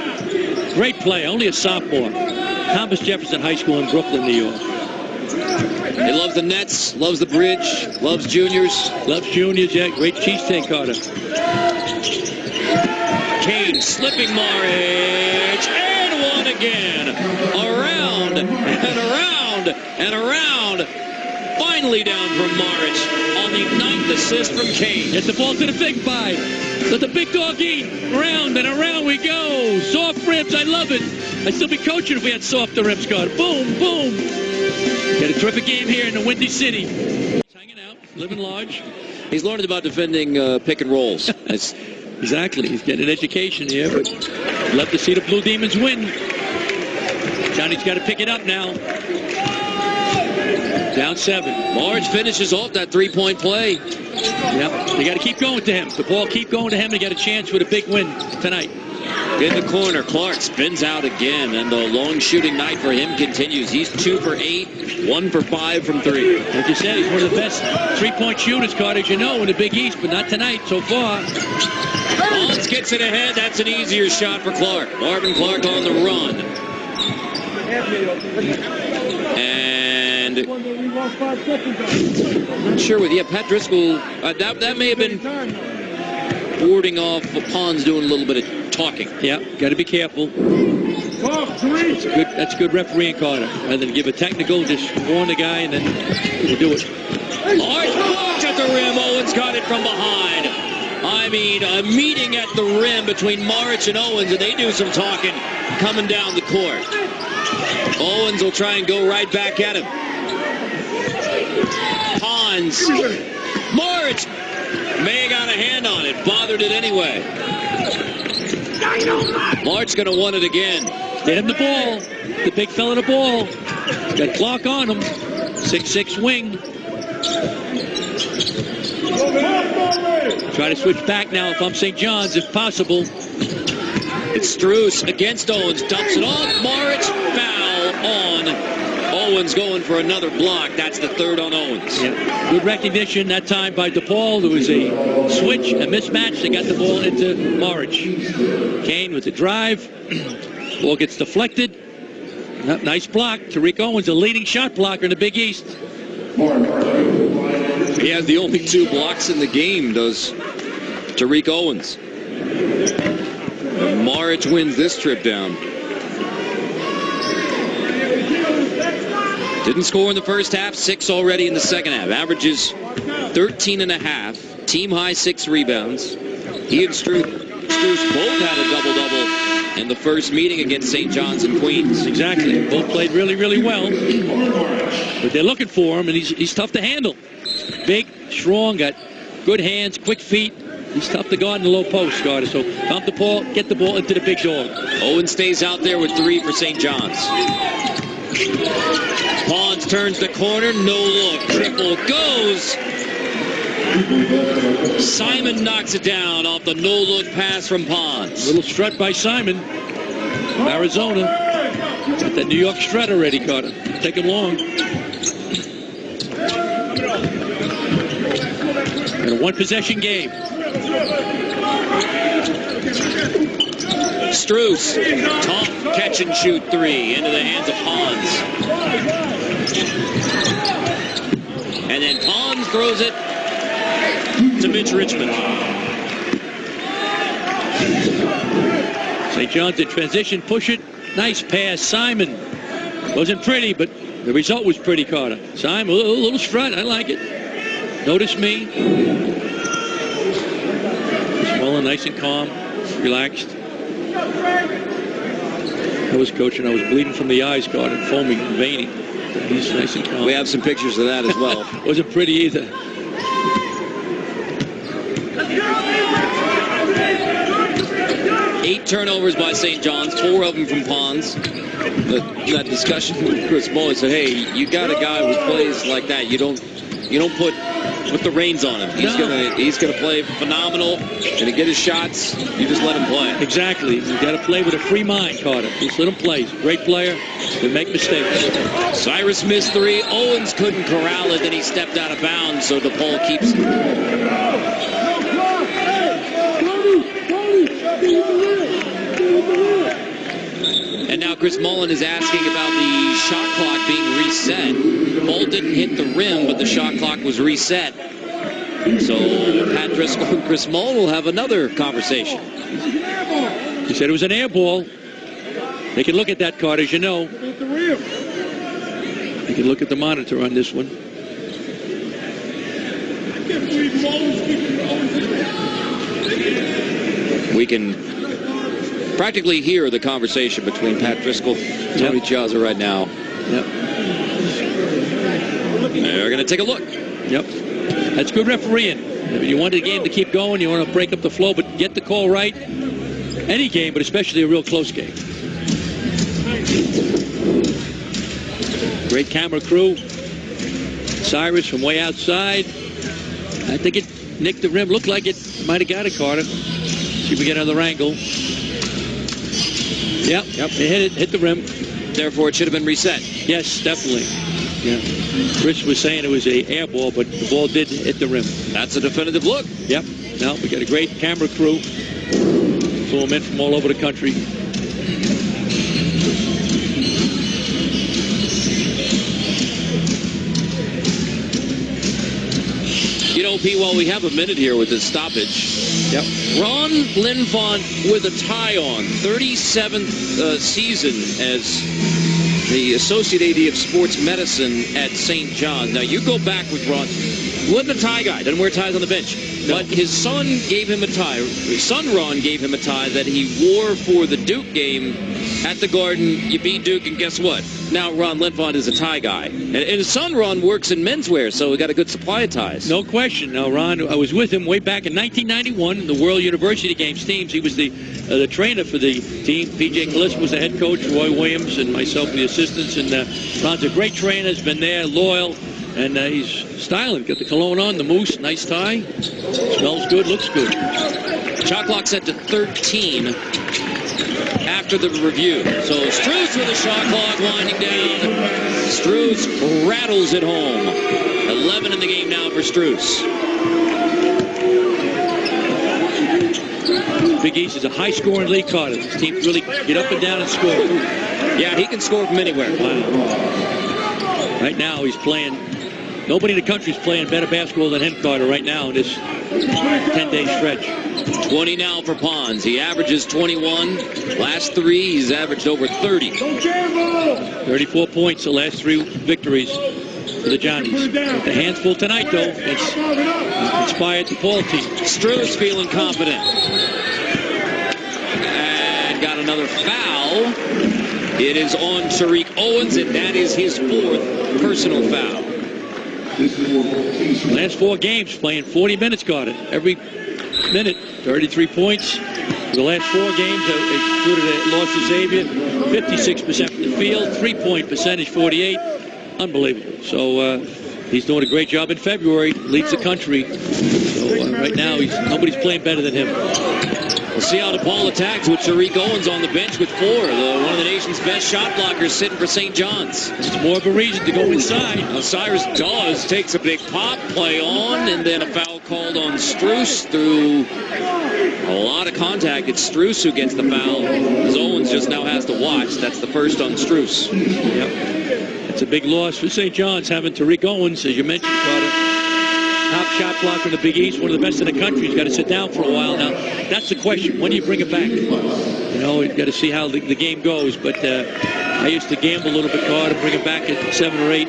Great play, only a sophomore. Thomas Jefferson High School in Brooklyn, New York. He loves the Nets, loves the bridge, loves juniors. Loves juniors, yeah. Great cheesesteak, Carter. Kane slipping March, and one again. Around and around and around. Finally down from March on the 9th assist from Kane. It's the ball to the big five. Let the big dog eat. Round and around we go. Soft rims, I love it. I'd still be coaching if we had softer rims, Carter. Boom, boom. Got a terrific game here in the Windy City. He's hanging out, living large. He's learning about defending pick and rolls. Exactly. He's getting an education here, but love to see the Blue Demons win. Johnny's got to pick it up now. Down 7. March finishes off that three-point play. Yep. They got to keep going to him. The ball keep going to him to get a chance with a big win tonight. In the corner, Clark spins out again, and the long shooting night for him continues. He's 2 for 8, 1 for 5 from 3. Like you said, he's one of the best three-point shooters, Carter, as you know, in the Big East, but not tonight so far. Bonds gets it ahead. That's an easier shot for Clark. Marvin Clark on the run. And I'm not sure with Pat Driscoll. That may have been warding off Pons doing a little bit of talking. Yeah, got to be careful. That's good refereeing, Carter. Rather than give a technical, just warn the guy and then we'll do it. Large blocked at the rim. Owens got it from behind. I mean, a meeting at the rim between March and Owens, and they do some talking coming down the court. Owens will try and go right back at him. Pons. March may have got a hand on it. Bothered it anyway. March going to want it again. Get him the ball. The big fella the ball. Got Clark on him. 6'6" wing. Try to switch back now if I'm St. John's, if possible. It's Strus against Owens. Dumps it off. March. Foul on Owens, going for another block. That's the third on Owens. Yeah. Good recognition that time by DePaul. There was a switch, a mismatch. They got the ball into March. Kane with the drive. Ball gets deflected. Nice block. Tariq Owens, a leading shot blocker in the Big East. He has the only 2 blocks in the game, does Tariq Owens. March wins this trip down. Didn't score in the first half, 6 already in the second half. Averages 13.5, team high 6 rebounds. He and Strus both had a double-double in the first meeting against St. John's and Queens. Exactly. Both played really, really well. But they're looking for him, and he's tough to handle. Big, strong, got good hands, quick feet. He's tough to guard in the low post, Carter. So dump the ball, get the ball into the big dog. Owens stays out there with 3 for St. John's. Pons turns the corner, no look. Triple goes. Simon knocks it down off the no-look pass from Pons. Little strut by Simon. Arizona. Got that New York strut already, Carter. Take him long. And a one-possession game. Strus, tough catch and shoot 3 into the hands of Pons. And then Pons throws it to Mitch Richmond. St. John's in transition, push it. Nice pass, Simon. Wasn't pretty, but the result was pretty, Carter. Simon, a little strut, I like it. Notice me. Smaller, nice and calm, relaxed. I was coaching, I was bleeding from the eyes, Carter, and foaming and veining. He's nice and calm. We have some pictures of that as well. Wasn't pretty either. Eight turnovers by St. John's, 4 of them from Pons. That discussion with Chris Mullin said, "Hey, you got a guy who plays like that. You don't put the reins on him. He's gonna play phenomenal, gonna get his shots. You just let him play." Exactly. You got to play with a free mind, Carter. Just let him play. He's a great player. He'll make mistakes. Cyrus missed 3. Owens couldn't corral it. Then he stepped out of bounds, so DePaul keeps it. And now Chris Mullin is asking about the shot clock being reset. The ball didn't hit the rim, but the shot clock was reset. So Pat Driscoll and Chris Mullin will have another conversation. He said it was an air ball. They can look at that, Carter, as you know. They can look at the monitor on this one. We can practically hear the conversation between Pat Driscoll and Tony Chiazza right now. Yep. They're going to take a look. Yep. That's good refereeing. You want the game to keep going. You want to break up the flow, but get the call right. Any game, but especially a real close game. Great camera crew. Cyrus from way outside. I think it nicked the rim. Looked like it might have got it, Carter. See if we get another angle. Yep. It hit the rim. Therefore, it should have been reset. Yes, definitely. Yeah. Rich was saying it was a air ball, but the ball did hit the rim. That's a definitive look. Yep. Now we got a great camera crew. Flew them in from all over the country. You know, Pete, while we have a minute here with this stoppage, Ron Linfont with a tie on, 37th season as the Associate AD of Sports Medicine at St. John's. Now, you go back with Ron. He wasn't a tie guy, doesn't wear ties on the bench. No. But his son gave him a tie. His son, Ron, gave him a tie that he wore for the Duke game at the Garden. You beat Duke, and guess what? Now Ron Linfont is a tie guy. And his son, Ron, works in menswear, so we got a good supply of ties. No question. Now, Ron, I was with him way back in 1991, the World University Games teams. He was the trainer for the team. P.J. Callis was the head coach, Roy Williams, and myself the assistants. And Ron's a great trainer, has been there, loyal. And he's styling. Got the cologne on, the moose, nice tie. Smells good, looks good. Shot clock set to 13 after the review. So Strus with a shot clock winding down. Strus rattles it home. 11 in the game now for Strus. Big East is a high-scoring league, Carter. This team really get up and down and score. Yeah, he can score from anywhere. Wow. Right now he's playing. Nobody in the country is playing better basketball than him, Carter, right now in this 10-day stretch. 20 now for Pons. He averages 21. Last three, he's averaged over 30. 34 points the last three victories for the Johnnies. With the hands full tonight, though. It's inspired DePaul team. Strus feeling confident. And got another foul. It is on Tariq Owens, and that is his fourth personal foul. Last 4 games playing 40 minutes, Carter. Every minute, 33 points. The last 4 games included a loss to Xavier, 56% from the field, 3-point percentage, 48. Unbelievable. So he's doing a great job in February, leads the country. So right now, nobody's playing better than him. We'll see how DePaul attacks with Tariq Owens on the bench with 4. One of the nation's best shot blockers sitting for St. John's. It's more of a reason to go inside. Now Cyrus Dawes takes a big pop, play on, and then a foul called on Strus through a lot of contact. It's Strus who gets the foul, as Owens just now has to watch. That's the first on Strus. Yep. It's a big loss for St. John's having Tariq Owens, as you mentioned, Carter. Top shot blocker in the Big East, one of the best in the country. He's got to sit down for a while now. That's the question. When do you bring it back? You know, you've got to see how the game goes. But I used to gamble a little bit, Carter, bring it back at 7 or 8.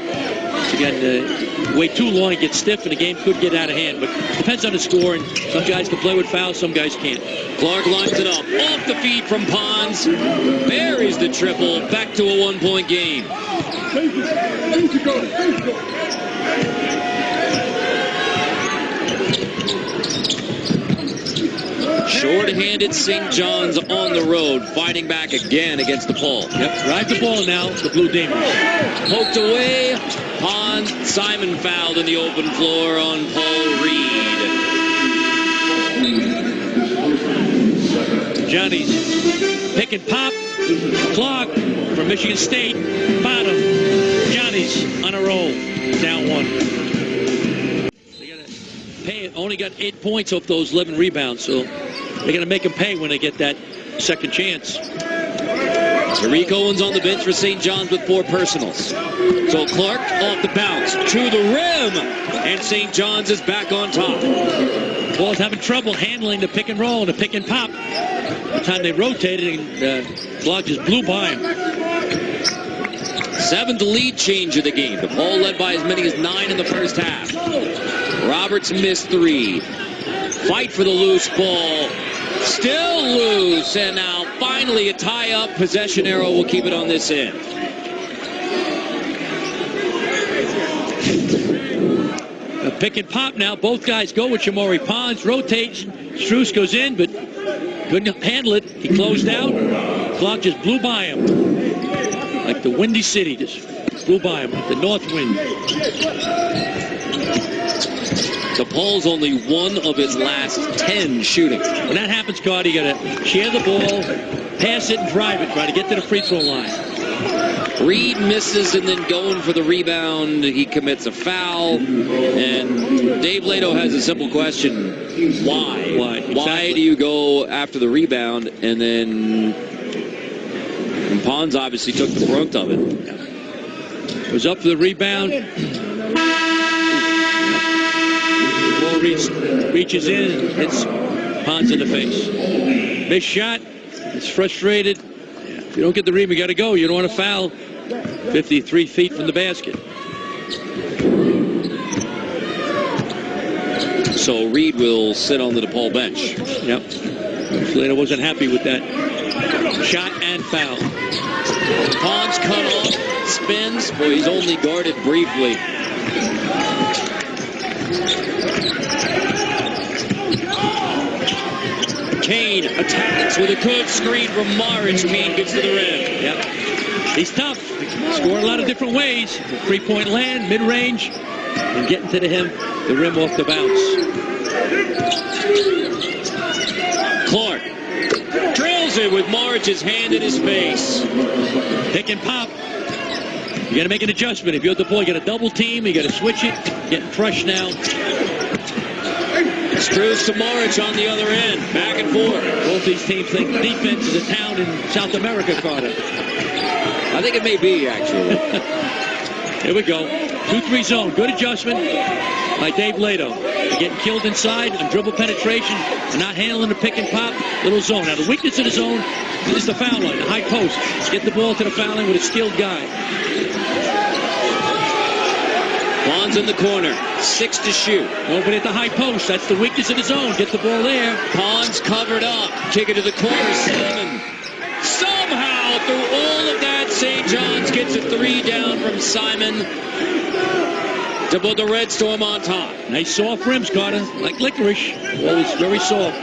Again, wait too long, it gets stiff, and the game could get out of hand. But it depends on the score, and some guys can play with fouls, some guys can't. Clark lines it up. Off the feed from Pons. Buries the triple. Back to a 1-point game. Short-handed St. John's on the road, fighting back again against DePaul. Yep, ride the ball now, the Blue Demons. Poked away. Pons. Simon fouled in the open floor on Paul Reed. Johnny's pick and pop. Clark from Michigan State. Bottom. Johnny's on a roll. Down 1. They got to pay it. Only got 8 points off those 11 rebounds, so they're going to make them pay when they get that second chance. Tariq Owens on the bench for St. John's with 4 personals. So Clark off the bounce to the rim, and St. John's is back on top. Ball's having trouble handling the pick and roll and the pick and pop. By the time they rotated, and Clark just blew by him. 7th lead change of the game. DePaul led by as many as 9 in the first half. Roberts missed 3. Fight for the loose ball. Still loose, and now finally a tie-up. Possession arrow will keep it on this end. A pick and pop now. Both guys go with Shamori. Pons rotates. Strus goes in, but couldn't handle it. He closed out. Clock just blew by him. Like the Windy City. Just Flew by him. The north wind. DePaul's only one of its last 10 shooting. When that happens, Carter, you got to share the ball, pass it, and drive it. Try to get to the free throw line. Reed misses, and then going for the rebound, he commits a foul. And Dave Lato has a simple question. Why? Why? Exactly. Why do you go after the rebound, and then Pons obviously took the brunt of it. Was up for the rebound. Ball reaches in and hits Pons in the face. Missed shot. It's frustrated. If you don't get the rebound, you got to go. You don't want to foul 53 feet from the basket. So Reed will sit on the DePaul bench. Yep. Slater wasn't happy with that shot and foul. Pons cut off, spins. Boy, he's only guarded briefly. Kane attacks with a good screen from Maric. Kane gets to the rim. Yep. He's tough. Score a lot of different ways. Three-point land, mid-range, and getting to the rim off the bounce. Clark drills it with Maric's hand in his face. Pick and pop. You got to make an adjustment. If you're at the ball, you got to double team. You got to switch it. Getting crushed now. Struz to Maric on the other end. Back and forth. Both these teams think defense is a town in South America, Carter. I think it may be, actually. Here we go. 2-3 zone. Good adjustment by Dave Lato. Getting killed inside on dribble penetration and not handling the pick and pop. Little zone. Now, the weakness of the zone is the foul line, the high post. Get the ball to the foul line with a skilled guy. Pons in the corner. 6 to shoot. Nobody at the high post. That's the weakness of the zone. Get the ball there. Pons covered up. Kick it to the corner. Simon. Somehow, through all of that, St. John's gets a 3 down from Simon to put the Red Storm on top. Nice soft rims, Carter. Like licorice. Always very soft.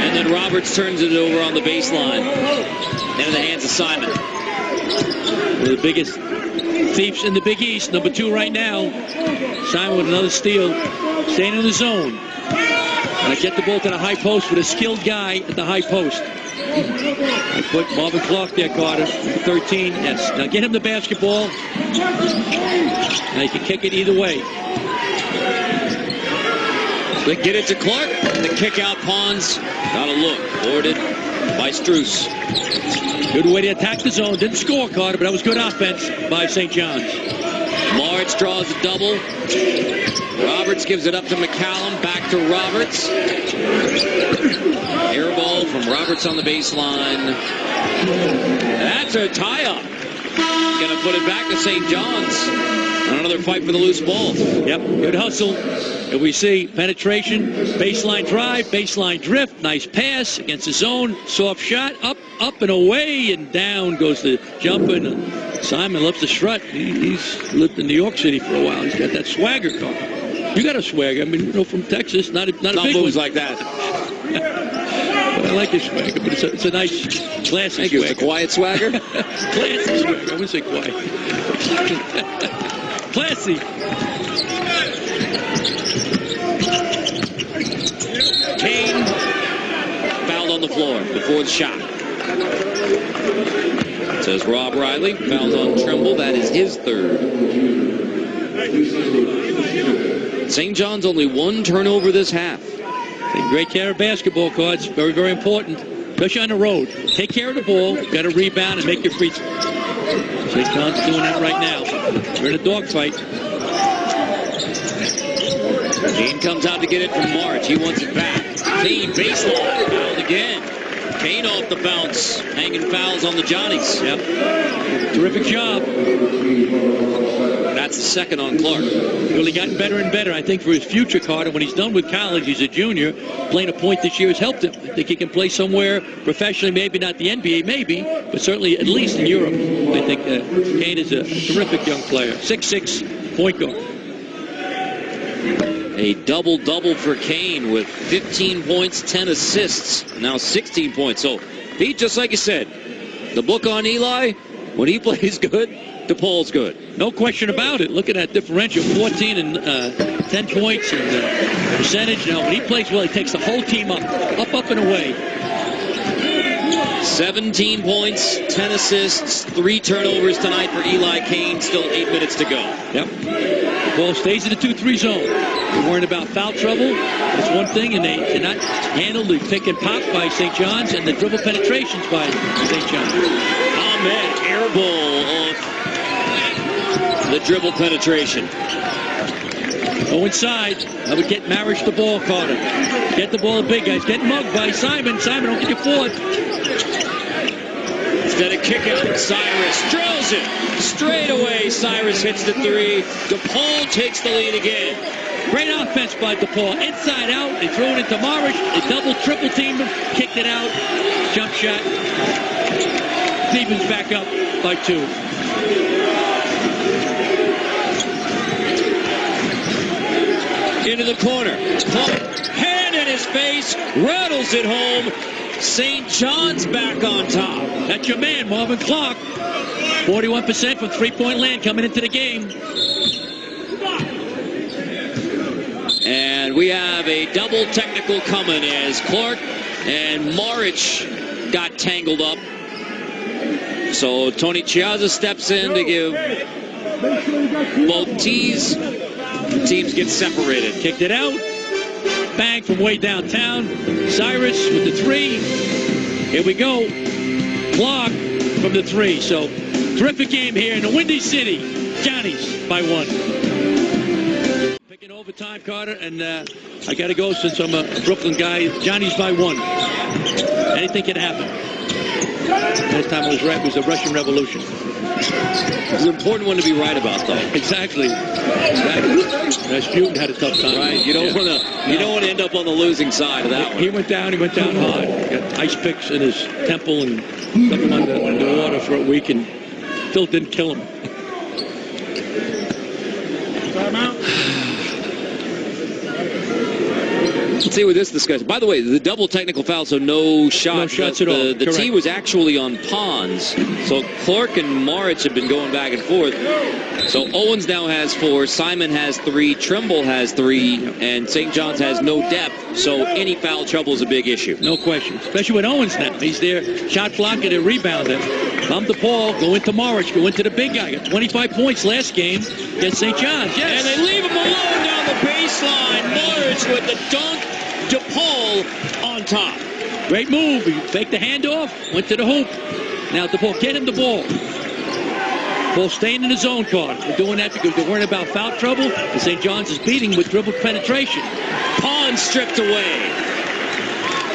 And then Roberts turns it over on the baseline. Into the hands of Simon. One of the biggest thieves in the Big East. Number 2 right now. Simon with another steal. Staying in the zone. And I get the ball to the high post with a skilled guy at the high post. I put Marvin Clark there, Carter, 13. Yes. Now get him the basketball. Now he can kick it either way. They get it to Clark. The kick out. Pons. Got a look. Boarded by Struz. Good way to attack the zone. Didn't score, Carter, but that was good offense by St. John's. Maric draws a double. Roberts gives it up to McCallum. Back to Roberts. Air ball from Roberts on the baseline. That's a tie-up. Going to put it back to St. John's. Another fight for the loose ball. Yep, good hustle. And we see penetration, baseline drive, baseline drift, nice pass against the zone, soft shot, up and away, and down goes the jumper. And Simon loves to strut. He's lived in New York City for a while. He's got that swagger car. You got a swagger. I mean, you know, from Texas, not a big moves one. like that. But I like his swagger, but it's a nice, classy swagger. It's a quiet swagger? Classy swagger. I wouldn't say quiet. Classy. Kane fouled on the floor before the shot. It says Rob Riley fouled on Trimble. That is his 3rd. St. John's only 1 turnover this half. Take great care of basketball cards. Very, very important. Especially on the road. Take care of the ball. Got to rebound and make your free throw. St. John's doing that right now. We're in a dogfight. Kane comes out to get it from Maric. He wants it back. Kane baseline. Fouled again. Kane off the bounce. Hanging fouls on the Johnnies. Yep. Terrific job. That's the 2nd on Clark. Really gotten better and better, I think, for his future, Carter. When he's done with college, he's a junior. Playing a point this year has helped him. I think he can play somewhere professionally, maybe not the NBA, maybe, but certainly at least in Europe. I think Kane is a terrific young player. 6'6", point guard. A double-double for Kane with 15 points, 10 assists, now 16 points. So, Pete, just like you said, the book on Eli, when he plays good, DePaul's good. No question about it. Look at that differential, 14 and 10 points and percentage. Now, when he plays well, he takes the whole team up and away. 17 points, 10 assists, 3 turnovers tonight for Eli Kane. Still 8 minutes to go. Yep. The ball stays in the 2-3 zone. They're worrying about foul trouble. That's one thing, and they cannot handle the pick and pop by St. John's and the dribble penetrations by St. John's. Ahmed air ball off the dribble penetration. Go inside. I would get Marish the ball, Carter. Get the ball, big guys. Get mugged by Simon. Simon, don't get your fourth. Instead of kick out, Cyrus drills it. Straight away, Cyrus hits the 3. DePaul takes the lead again. Great offense by DePaul. Inside out. They throw it into Marish. They double, triple team him. Kicked it out. Jump shot. Stevens back up by 2. Into the corner. Hand in his face. Rattles it home. St. John's back on top. That's your man, Marvin Clark. 41% from three-point land coming into the game. And we have a double technical coming as Clark and Maric got tangled up. So Tony Chiazza steps in to give both tees. The teams get separated. Kicked it out. Bang from way downtown. Cyrus with the 3. Here we go. Clark from the 3. So terrific game here in the Windy City. Johnny's by 1. Picking overtime, Carter, and I got to go since I'm a Brooklyn guy. Johnny's by 1. Anything can happen. Last time I was right was the Russian Revolution. It's an important one to be right about, though. Exactly. Rasputin had a tough time. Right. You don't want to end up on the losing side of that one. He went down hard. Got ice picks in his temple and stuck him under the water for a week, and still didn't kill him. Timeout. Let's see with this discussion. By the way, the double technical foul, so no shot. No shots at all. The tee was actually on Pons. So Clark and Maric have been going back and forth. So Owens now has 4. Simon has 3. Trimble has 3. And St. John's has no depth. So any foul trouble is a big issue. No question. Especially with Owens now. He's there shot blocking and rebounding. Come to Paul. Go into Maric. Go into the big guy. Got 25 points last game against St. John's. Yes. And they leave him alone down the baseline. Maric with the dunk. DePaul on top. Great move. He faked the handoff, went to the hoop. Now DePaul, get him the ball. Paul staying in the zone, Carter. They're doing that because they're worrying about foul trouble. And St. John's is beating with dribble penetration. Pons stripped away.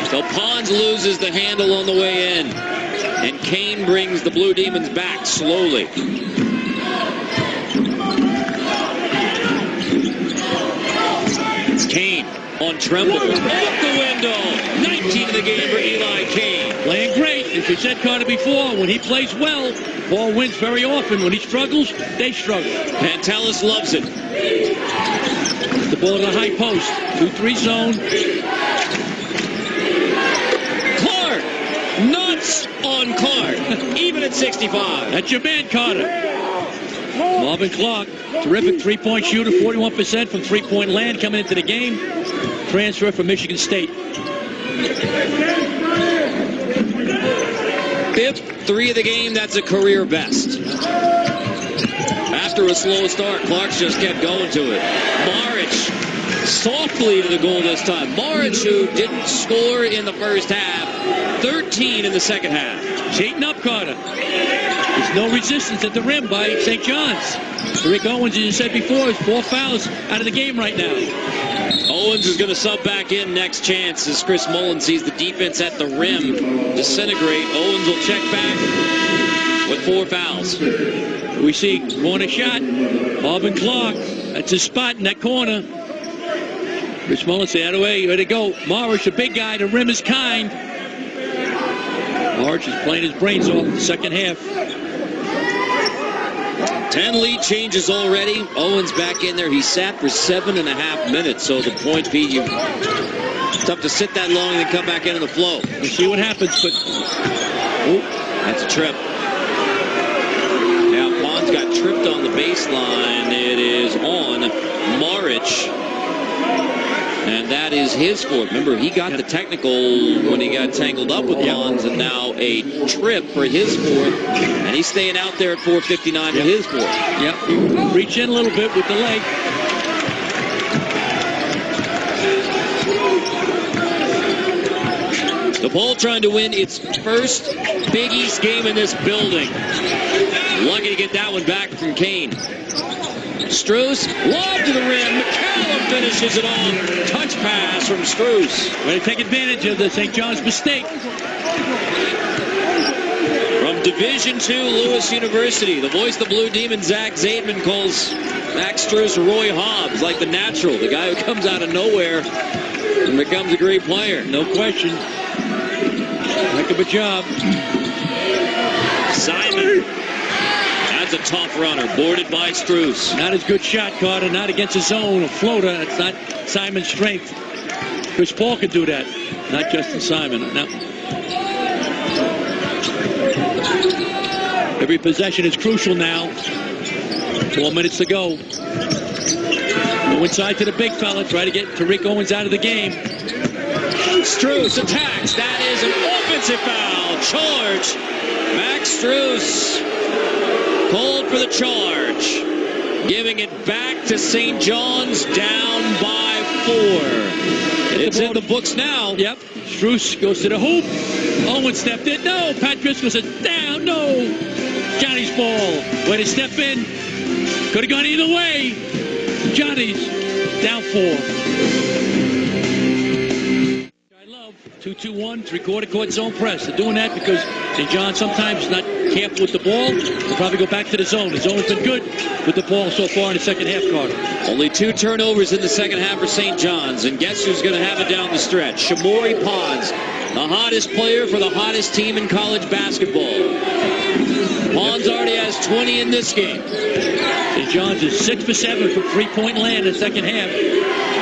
So Pons loses the handle on the way in. And Kane brings the Blue Demons back slowly. It's Kane. On Tremble, off the window, 19 in the game for Eli Kane. Playing great. As you said, Carter, before, when he plays well, Paul wins very often. When he struggles, they struggle. Pantelis loves it. The ball to the high post. 2-3 zone. Clark, nuts on Clark, even at 65. That's your man, Carter. Marvin Clark, terrific three-point shooter, 41% from three-point land coming into the game. Transfer from Michigan State. 5th 3 of the game, that's a career best. After a slow start, Clark's just kept going to it. Maric softly to the goal this time. Maric, who didn't score in the first half, 13 in the second half. Cheating up, Carter. There's no resistance at the rim by St. John's. Rick Owens, as you said before, is 4 fouls out of the game right now. Owens is going to sub back in next chance as Chris Mullen sees the defense at the rim disintegrate. Owens will check back with 4 fouls. We see corner shot. Marvin Clark. That's his spot in that corner. Chris Mullen say, out of the way, ready to go. Maric, the big guy, the rim is kind. Maric is playing his brains off in the second half. 10 lead changes already. Owens back in there. He sat for 7.5 minutes, so the point be tough to sit that long and then come back into the flow. We'll see what happens, but that's a trip. Now Pons got tripped on the baseline. It is on Maric. And that is his fault. Remember, he got the technical when he got tangled up with Pons, and now a trip for his fourth. And he's staying out there at 4:59 with his fourth. Yep. Reach in a little bit with the leg. DePaul trying to win its first Big East game in this building. Lucky to get that one back from Kane. Strus, lob to the rim. McCallum finishes it off. Touch pass from Strus. Way to take advantage of the St. John's mistake. From Division II, Lewis University, the voice of the Blue Demon, Zach Zaidman, calls Max Strus Roy Hobbs, like the natural, the guy who comes out of nowhere and becomes a great player. No question. Heck of a job. Simon. That's a tough runner, boarded by Strus. Not as good shot, Carter. Not against his zone. A floater. It's not Simon's strength. Chris Paul could do that. Not Justin Simon. No. Every possession is crucial now. 4 minutes to go. Go inside to the big fella. Try to get Tariq Owens out of the game. Strus attacks. That is an offensive foul. Charge. Max Strus called for the charge. Giving it back to St. John's, down by 4. It's in the books now. Yep. Strus goes to the hoop. Owens stepped in. No. Pat Driscoll says down. No. Johnny's ball. Way to step in. Could have gone either way. Johnny's down 4. 2-2-1, three-quarter court zone press. They're doing that because St. John sometimes is not careful with the ball. They'll probably go back to the zone. The zone has been good with the ball so far in the second half, Carter. Only 2 turnovers in the second half for St. John's, and guess who's going to have it down the stretch? Shamori Pons, the hottest player for the hottest team in college basketball. Pons already has 20 in this game. St. John's is 6 for 7 from three-point land in the second half.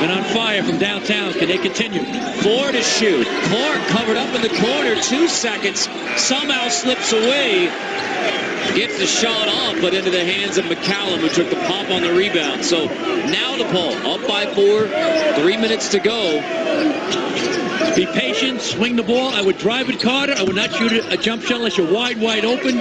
Been on fire from downtown. Can they continue? 4 to shoot. Clark covered up in the corner. 2 seconds. Somehow slips away. Gets the shot off, but into the hands of McCallum, who took the pop on the rebound. So now DePaul up by 4. 3 minutes to go. Be patient. Swing the ball. I would drive it, Carter. I would not shoot a jump shot unless you're wide open.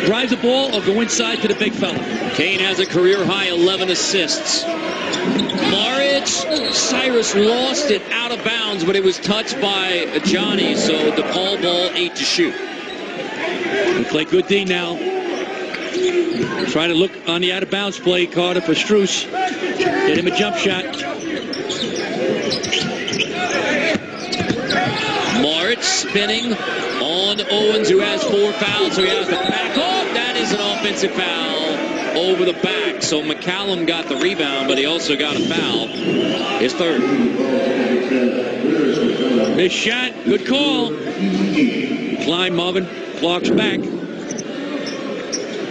Drive the ball or go inside to the big fella. Kane has a career-high 11 assists. Maric, Cyrus lost it out of bounds, but it was touched by Johnny, so DePaul ball 8 to shoot. We play good D now. Try to look on the out-of-bounds play, Carter, for Strus. Get him a jump shot. Maric spinning on Owens, who has 4 fouls, so he has to back off. That is an offensive foul over the back. So McCallum got the rebound, but he also got a foul. His 3rd. Missed shot. Good call. Klein, Marvin Clark's back.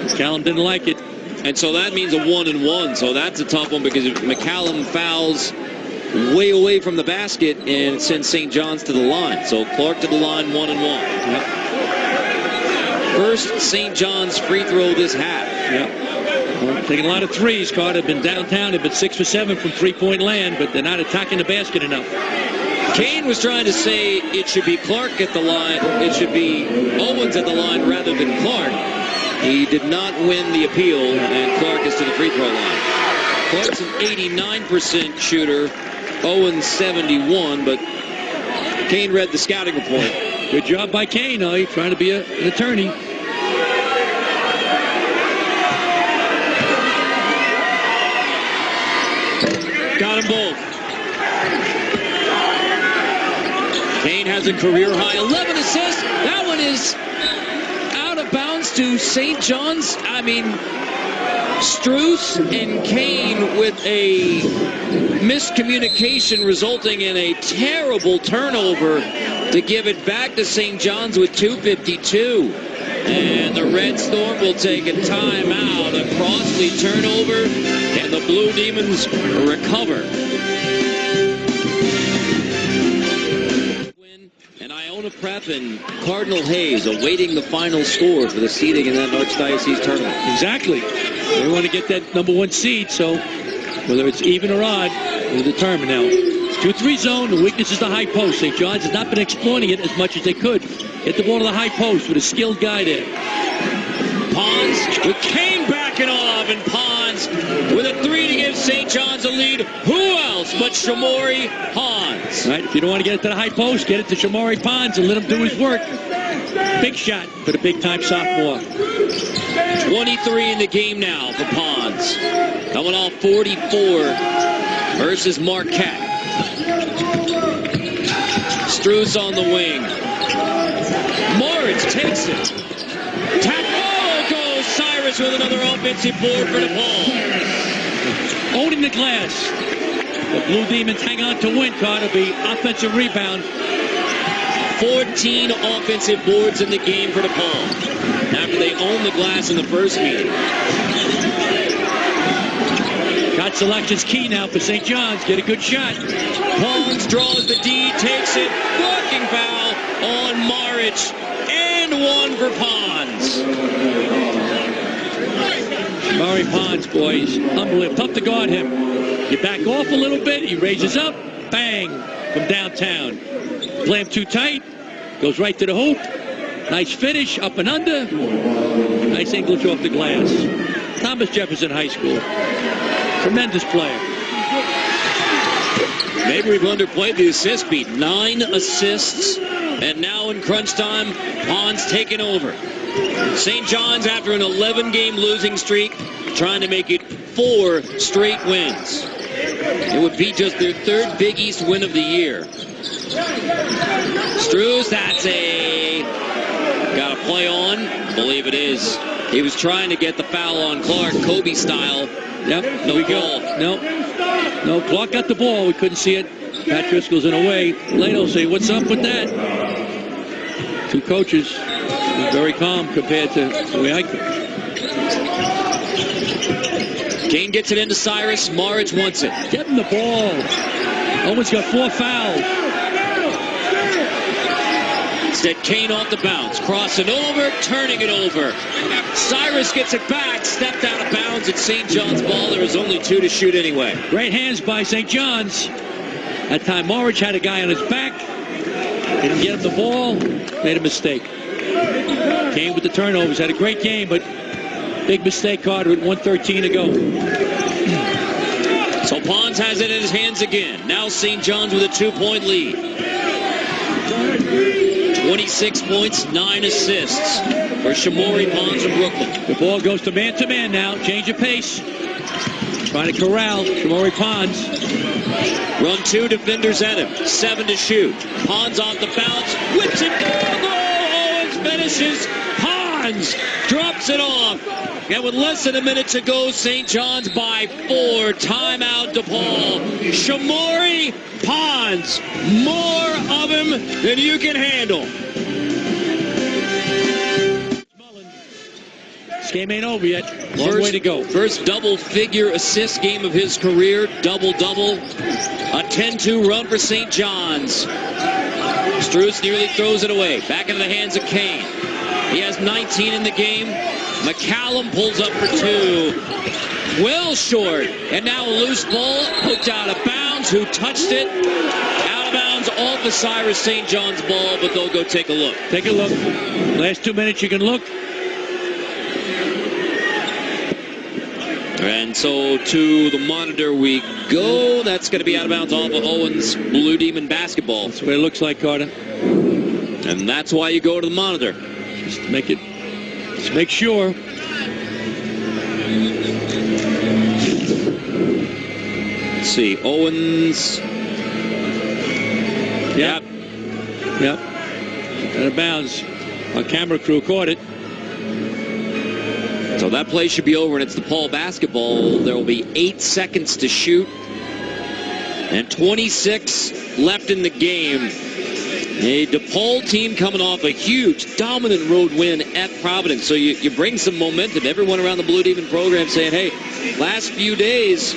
McCallum didn't like it. And so that means a 1-and-1. So that's a tough one because if McCallum fouls way away from the basket and sends St. John's to the line. So Clark to the line, 1-and-1. Yep. First St. John's free throw this half. Yep. Taking a lot of threes, Carter. Been downtown. They've been 6 for 7 from three-point land, but they're not attacking the basket enough. Kane was trying to say it should be Clark at the line. It should be Owens at the line rather than Clark. He did not win the appeal, and Clark is to the free throw line. Clark's an 89% shooter. Owens 71, but Kane read the scouting report. Good job by Kane, though. He's trying to be an attorney. Got them both. Kane has a career-high 11 assists. That one is out of bounds to St. John's. I mean, Strus and Kane with a miscommunication resulting in a terrible turnover to give it back to St. John's with 2:52. And the Red Storm will take a timeout. A costly turnover, and the Blue Demons recover. And Iona Prep and Cardinal Hayes awaiting the final score for the seeding in that Archdiocese tournament. Exactly. They want to get that #1 seed, so whether it's even or odd, we'll determine now. 2-3 zone, the weakness is the high post. St. John's has not been exploiting it as much as they could. Hit the ball to the high post with a skilled guy there. Pons with Kane backing off, and Pons with a 3 to give St. John's a lead. Who else but Shamori Pons? Right, if you don't want to get it to the high post, get it to Shamori Pons and let him do his work. Big shot for the big-time sophomore. 23 in the game now for Pons. Coming off 44 versus Marquette. Struess on the wing. Moritz takes it. Goes Cyrus with another offensive board for DePaul. Owning the glass. The Blue Demons hang on to win, Carter. Be offensive rebound. 14 offensive boards in the game for DePaul after they owned the glass in the first meeting. Shot selection's key now for St. John's. Get a good shot. Pons draws the D, takes it. Blocking foul on Maric. And one for Pons. Murray Pons, boys. Unbelievable. Tough to guard him. You back off a little bit. He raises up. Bang. From downtown. Play him too tight. Goes right to the hoop. Nice finish. Up and under. Nice English off the glass. Thomas Jefferson High School. Tremendous player. Maybe we've underplayed the assist beat. 9 assists. And now in crunch time, Pons taking over. St. John's, after an 11-game losing streak, trying to make it 4 straight wins. It would be just their 3rd Big East win of the year. Struess, that's got a play on. I believe it is. He was trying to get the foul on Clark, Kobe style. Yep, no ball. No, Clark got the ball. We couldn't see it. Pat Driscoll's in a way. Lato say, what's up with that? 2 coaches. Very calm compared to the way I could. Kane gets it into Cyrus. Maric wants it. Get him the ball. Owens got 4 fouls. Instead, Kane off the bounce. Crossing over, turning it over. Cyrus gets it back. Stepped out of bounds at St. John's ball. There was only 2 to shoot anyway. Great hands by St. John's. That time, Maric had a guy on his back. Didn't get him the ball. Made a mistake. Kane with the turnovers. Had a great game, but big mistake, Carter, with 1:13 to go. So Pons has it in his hands again. Now St. John's with a 2-point lead. 26 points, 9 assists for Shamori Pons from Brooklyn. The ball goes to man now. Change of pace. Trying to corral Shamori Pons. Run 2 defenders at him. 7 to shoot. Pons off the bounce. Whips it. Owens finishes. Pons drops it off. And with less than a minute to go, St. John's by 4. Timeout DePaul. Shamori Pons. More of him than you can handle. This game ain't over yet. Long way to go. First double-figure assist game of his career. Double-double. A 10-2 run for St. John's. Struess nearly throws it away. Back into the hands of Kane. He has 19 in the game. McCallum pulls up for 2. Well short. And now a loose ball. Hooked out of bounds. Who touched it? Out of bounds off of Cyrus St. John's ball, but they'll go take a look. Take a look. Last 2 minutes you can look. And so to the monitor we go. That's going to be out of bounds off of Owens' Blue Demon basketball. That's what it looks like, Carter. And that's why you go to the monitor. Just make sure. Let's see. Owens. Yep. Out of bounds. Our camera crew caught it. So that play should be over, and it's DePaul basketball. There will be 8 seconds to shoot and 26 left in the game. A DePaul team coming off a huge, dominant road win at Providence. So you bring some momentum. Everyone around the Blue Demon program saying, hey, last few days,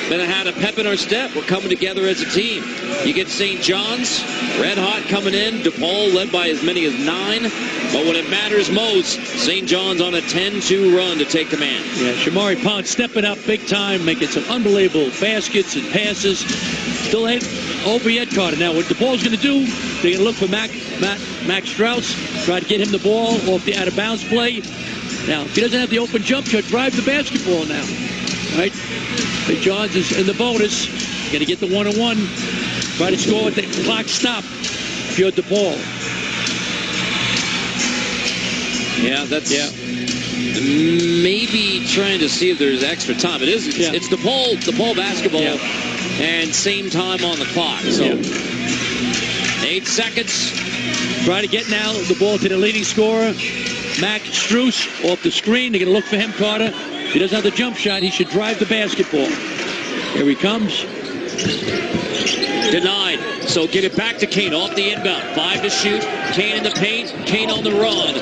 been had a pep in our step. We're coming together as a team. You get St. John's, red hot coming in. DePaul led by as many as 9. But when it matters most, St. John's on a 10-2 run to take command. Yeah, Shamari Pond stepping up big time, making some unbelievable baskets and passes. Still ain't over yet, Carter. Now, what DePaul's going to do, they're going to look for Max Strauss, try to get him the ball off the out-of-bounds play. Now, if he doesn't have the open jump shot, drive the basketball now. Right? St. John's is in the bonus. Going to get the 1-on-1. Try to score with the clock stop if you're DePaul. Yeah, that's maybe trying to see if there's extra time. It is. It's DePaul basketball, and same time on the clock. So 8 seconds. Try to get now the ball to the leading scorer, Max Strauss, off the screen. They're going to look for him, Carter. If he doesn't have the jump shot, he should drive the basketball. Here he comes. Denied. So get it back to Kane off the inbound. 5 to shoot. Kane in the paint. Kane on the run.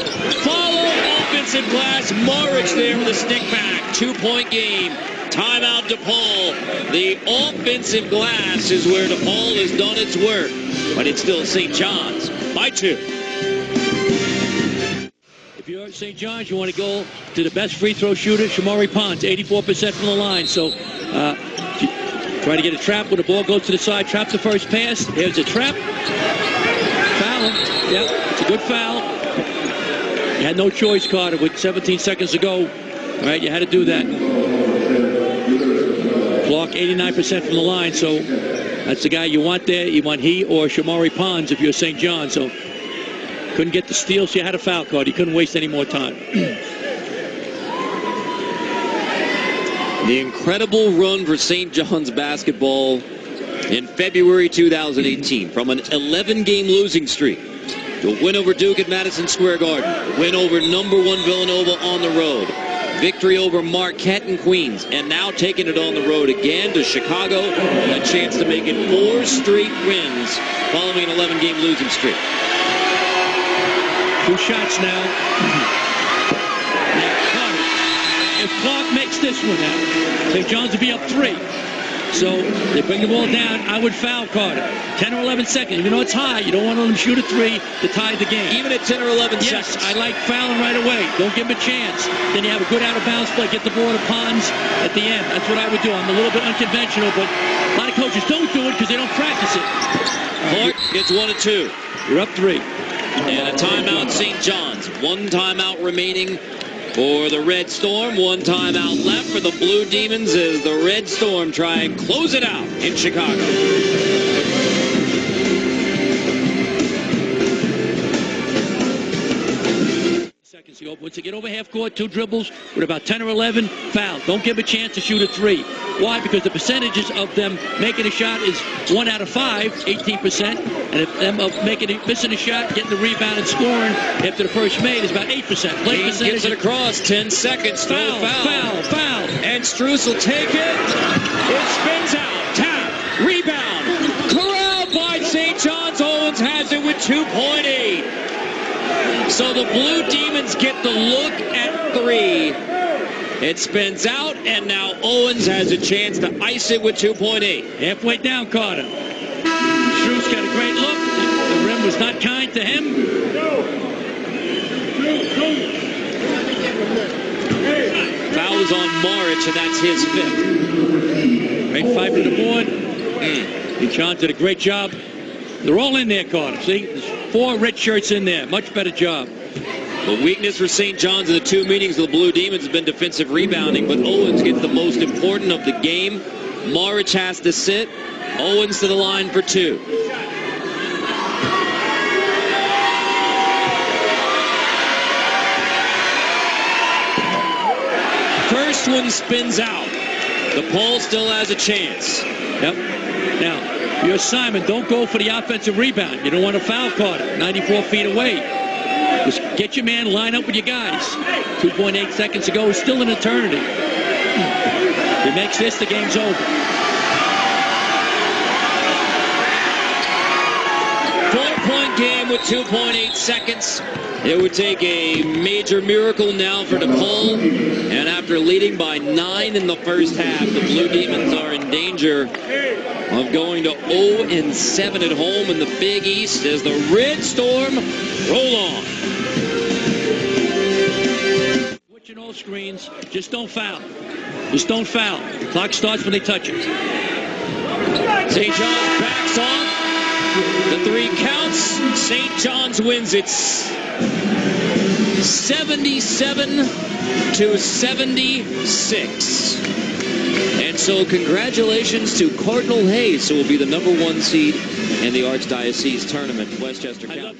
Follow offensive glass. Marich there with a stick back. 2-point game. Timeout DePaul. The offensive glass is where DePaul has done its work. But it's still St. John's by 2. If you're at St. John's, you want to go to the best free throw shooter, Shamari Pons, 84% from the line. So try to get a trap when the ball goes to the side. Trap the first pass. Here's a trap. Foul him. Yep, it's a good foul. You had no choice, Carter, with 17 seconds to go. All right, you had to do that. Clark, 89% from the line, so that's the guy you want there. You want he or Shamari Pons if you're St. John. So couldn't get the steal, so you had a foul, Carter. You couldn't waste any more time. The incredible run for St. John's basketball in February 2018 from an 11-game losing streak to a win over Duke at Madison Square Garden, win over #1 Villanova on the road, victory over Marquette and Queens, and now taking it on the road again to Chicago, a chance to make it 4 straight wins following an 11-game losing streak. 2 shots now. If Clark makes this one now, St. John's will be up 3. So they bring the ball down. I would foul Carter. 10 or 11 seconds. Even though it's high, you don't want to let him shoot a 3 to tie the game. Even at 10 or 11 yes, seconds. I like fouling right away. Don't give him a chance. Then you have a good out-of-bounds play. Get the ball to Pons at the end. That's what I would do. I'm a little bit unconventional, but a lot of coaches don't do it because they don't practice it. Clark gets 1 and 2. You're up 3. And a timeout, St. John's. 1 timeout remaining for the Red Storm. 1 timeout left for the Blue Demons as the Red Storm try and close it out in Chicago. Seconds to go. Once they get over half court, 2 dribbles with about 10 or 11, foul. Don't give him a chance to shoot a 3. Why? Because the percentages of them making a shot is 1 out of 5, 18%. And if them of missing a shot, getting the rebound and scoring after the first made is about 8%. Play Kane percentage. gets it across. 10 seconds. Foul. And Strauss will take it. It spins out. Tap. Rebound. Corralled by St. John's. Owens has it with 2.8. So the Blue Demons get the look at 3. It spins out, and now Owens has a chance to ice it with 2.8. Halfway down, Carter. Strauss got a great look. The rim was not kind to him. Foul is on Marich, and that's his 5th. Great fight to the board. John did a great job. They're all in there, Carter. See, there's 4 red shirts in there. Much better job. The weakness for St. John's in the 2 meetings of the Blue Demons has been defensive rebounding, but Owens gets the most important of the game. Marich has to sit. Owens to the line for 2. First one spins out. DePaul still has a chance. Yep. Now, you're Simon. Don't go for the offensive rebound. You don't want to foul Carter. 94 feet away. Just get your man, line up with your guys. 2.8 seconds to go. It's still an eternity. If he makes this, the game's over. 4-point with 2.8 seconds. It would take a major miracle now for DePaul. And after leading by 9 in the first half, the Blue Demons are in danger of going to 0-7 at home in the Big East as the Red Storm roll on. Switching all screens. Just don't foul. Just don't foul. The clock starts when they touch it. St. John's backs off. The 3 counts. St. John's wins it 77-76. And so congratulations to Cardinal Hayes, who will be the #1 seed in the Archdiocese tournament, Westchester County.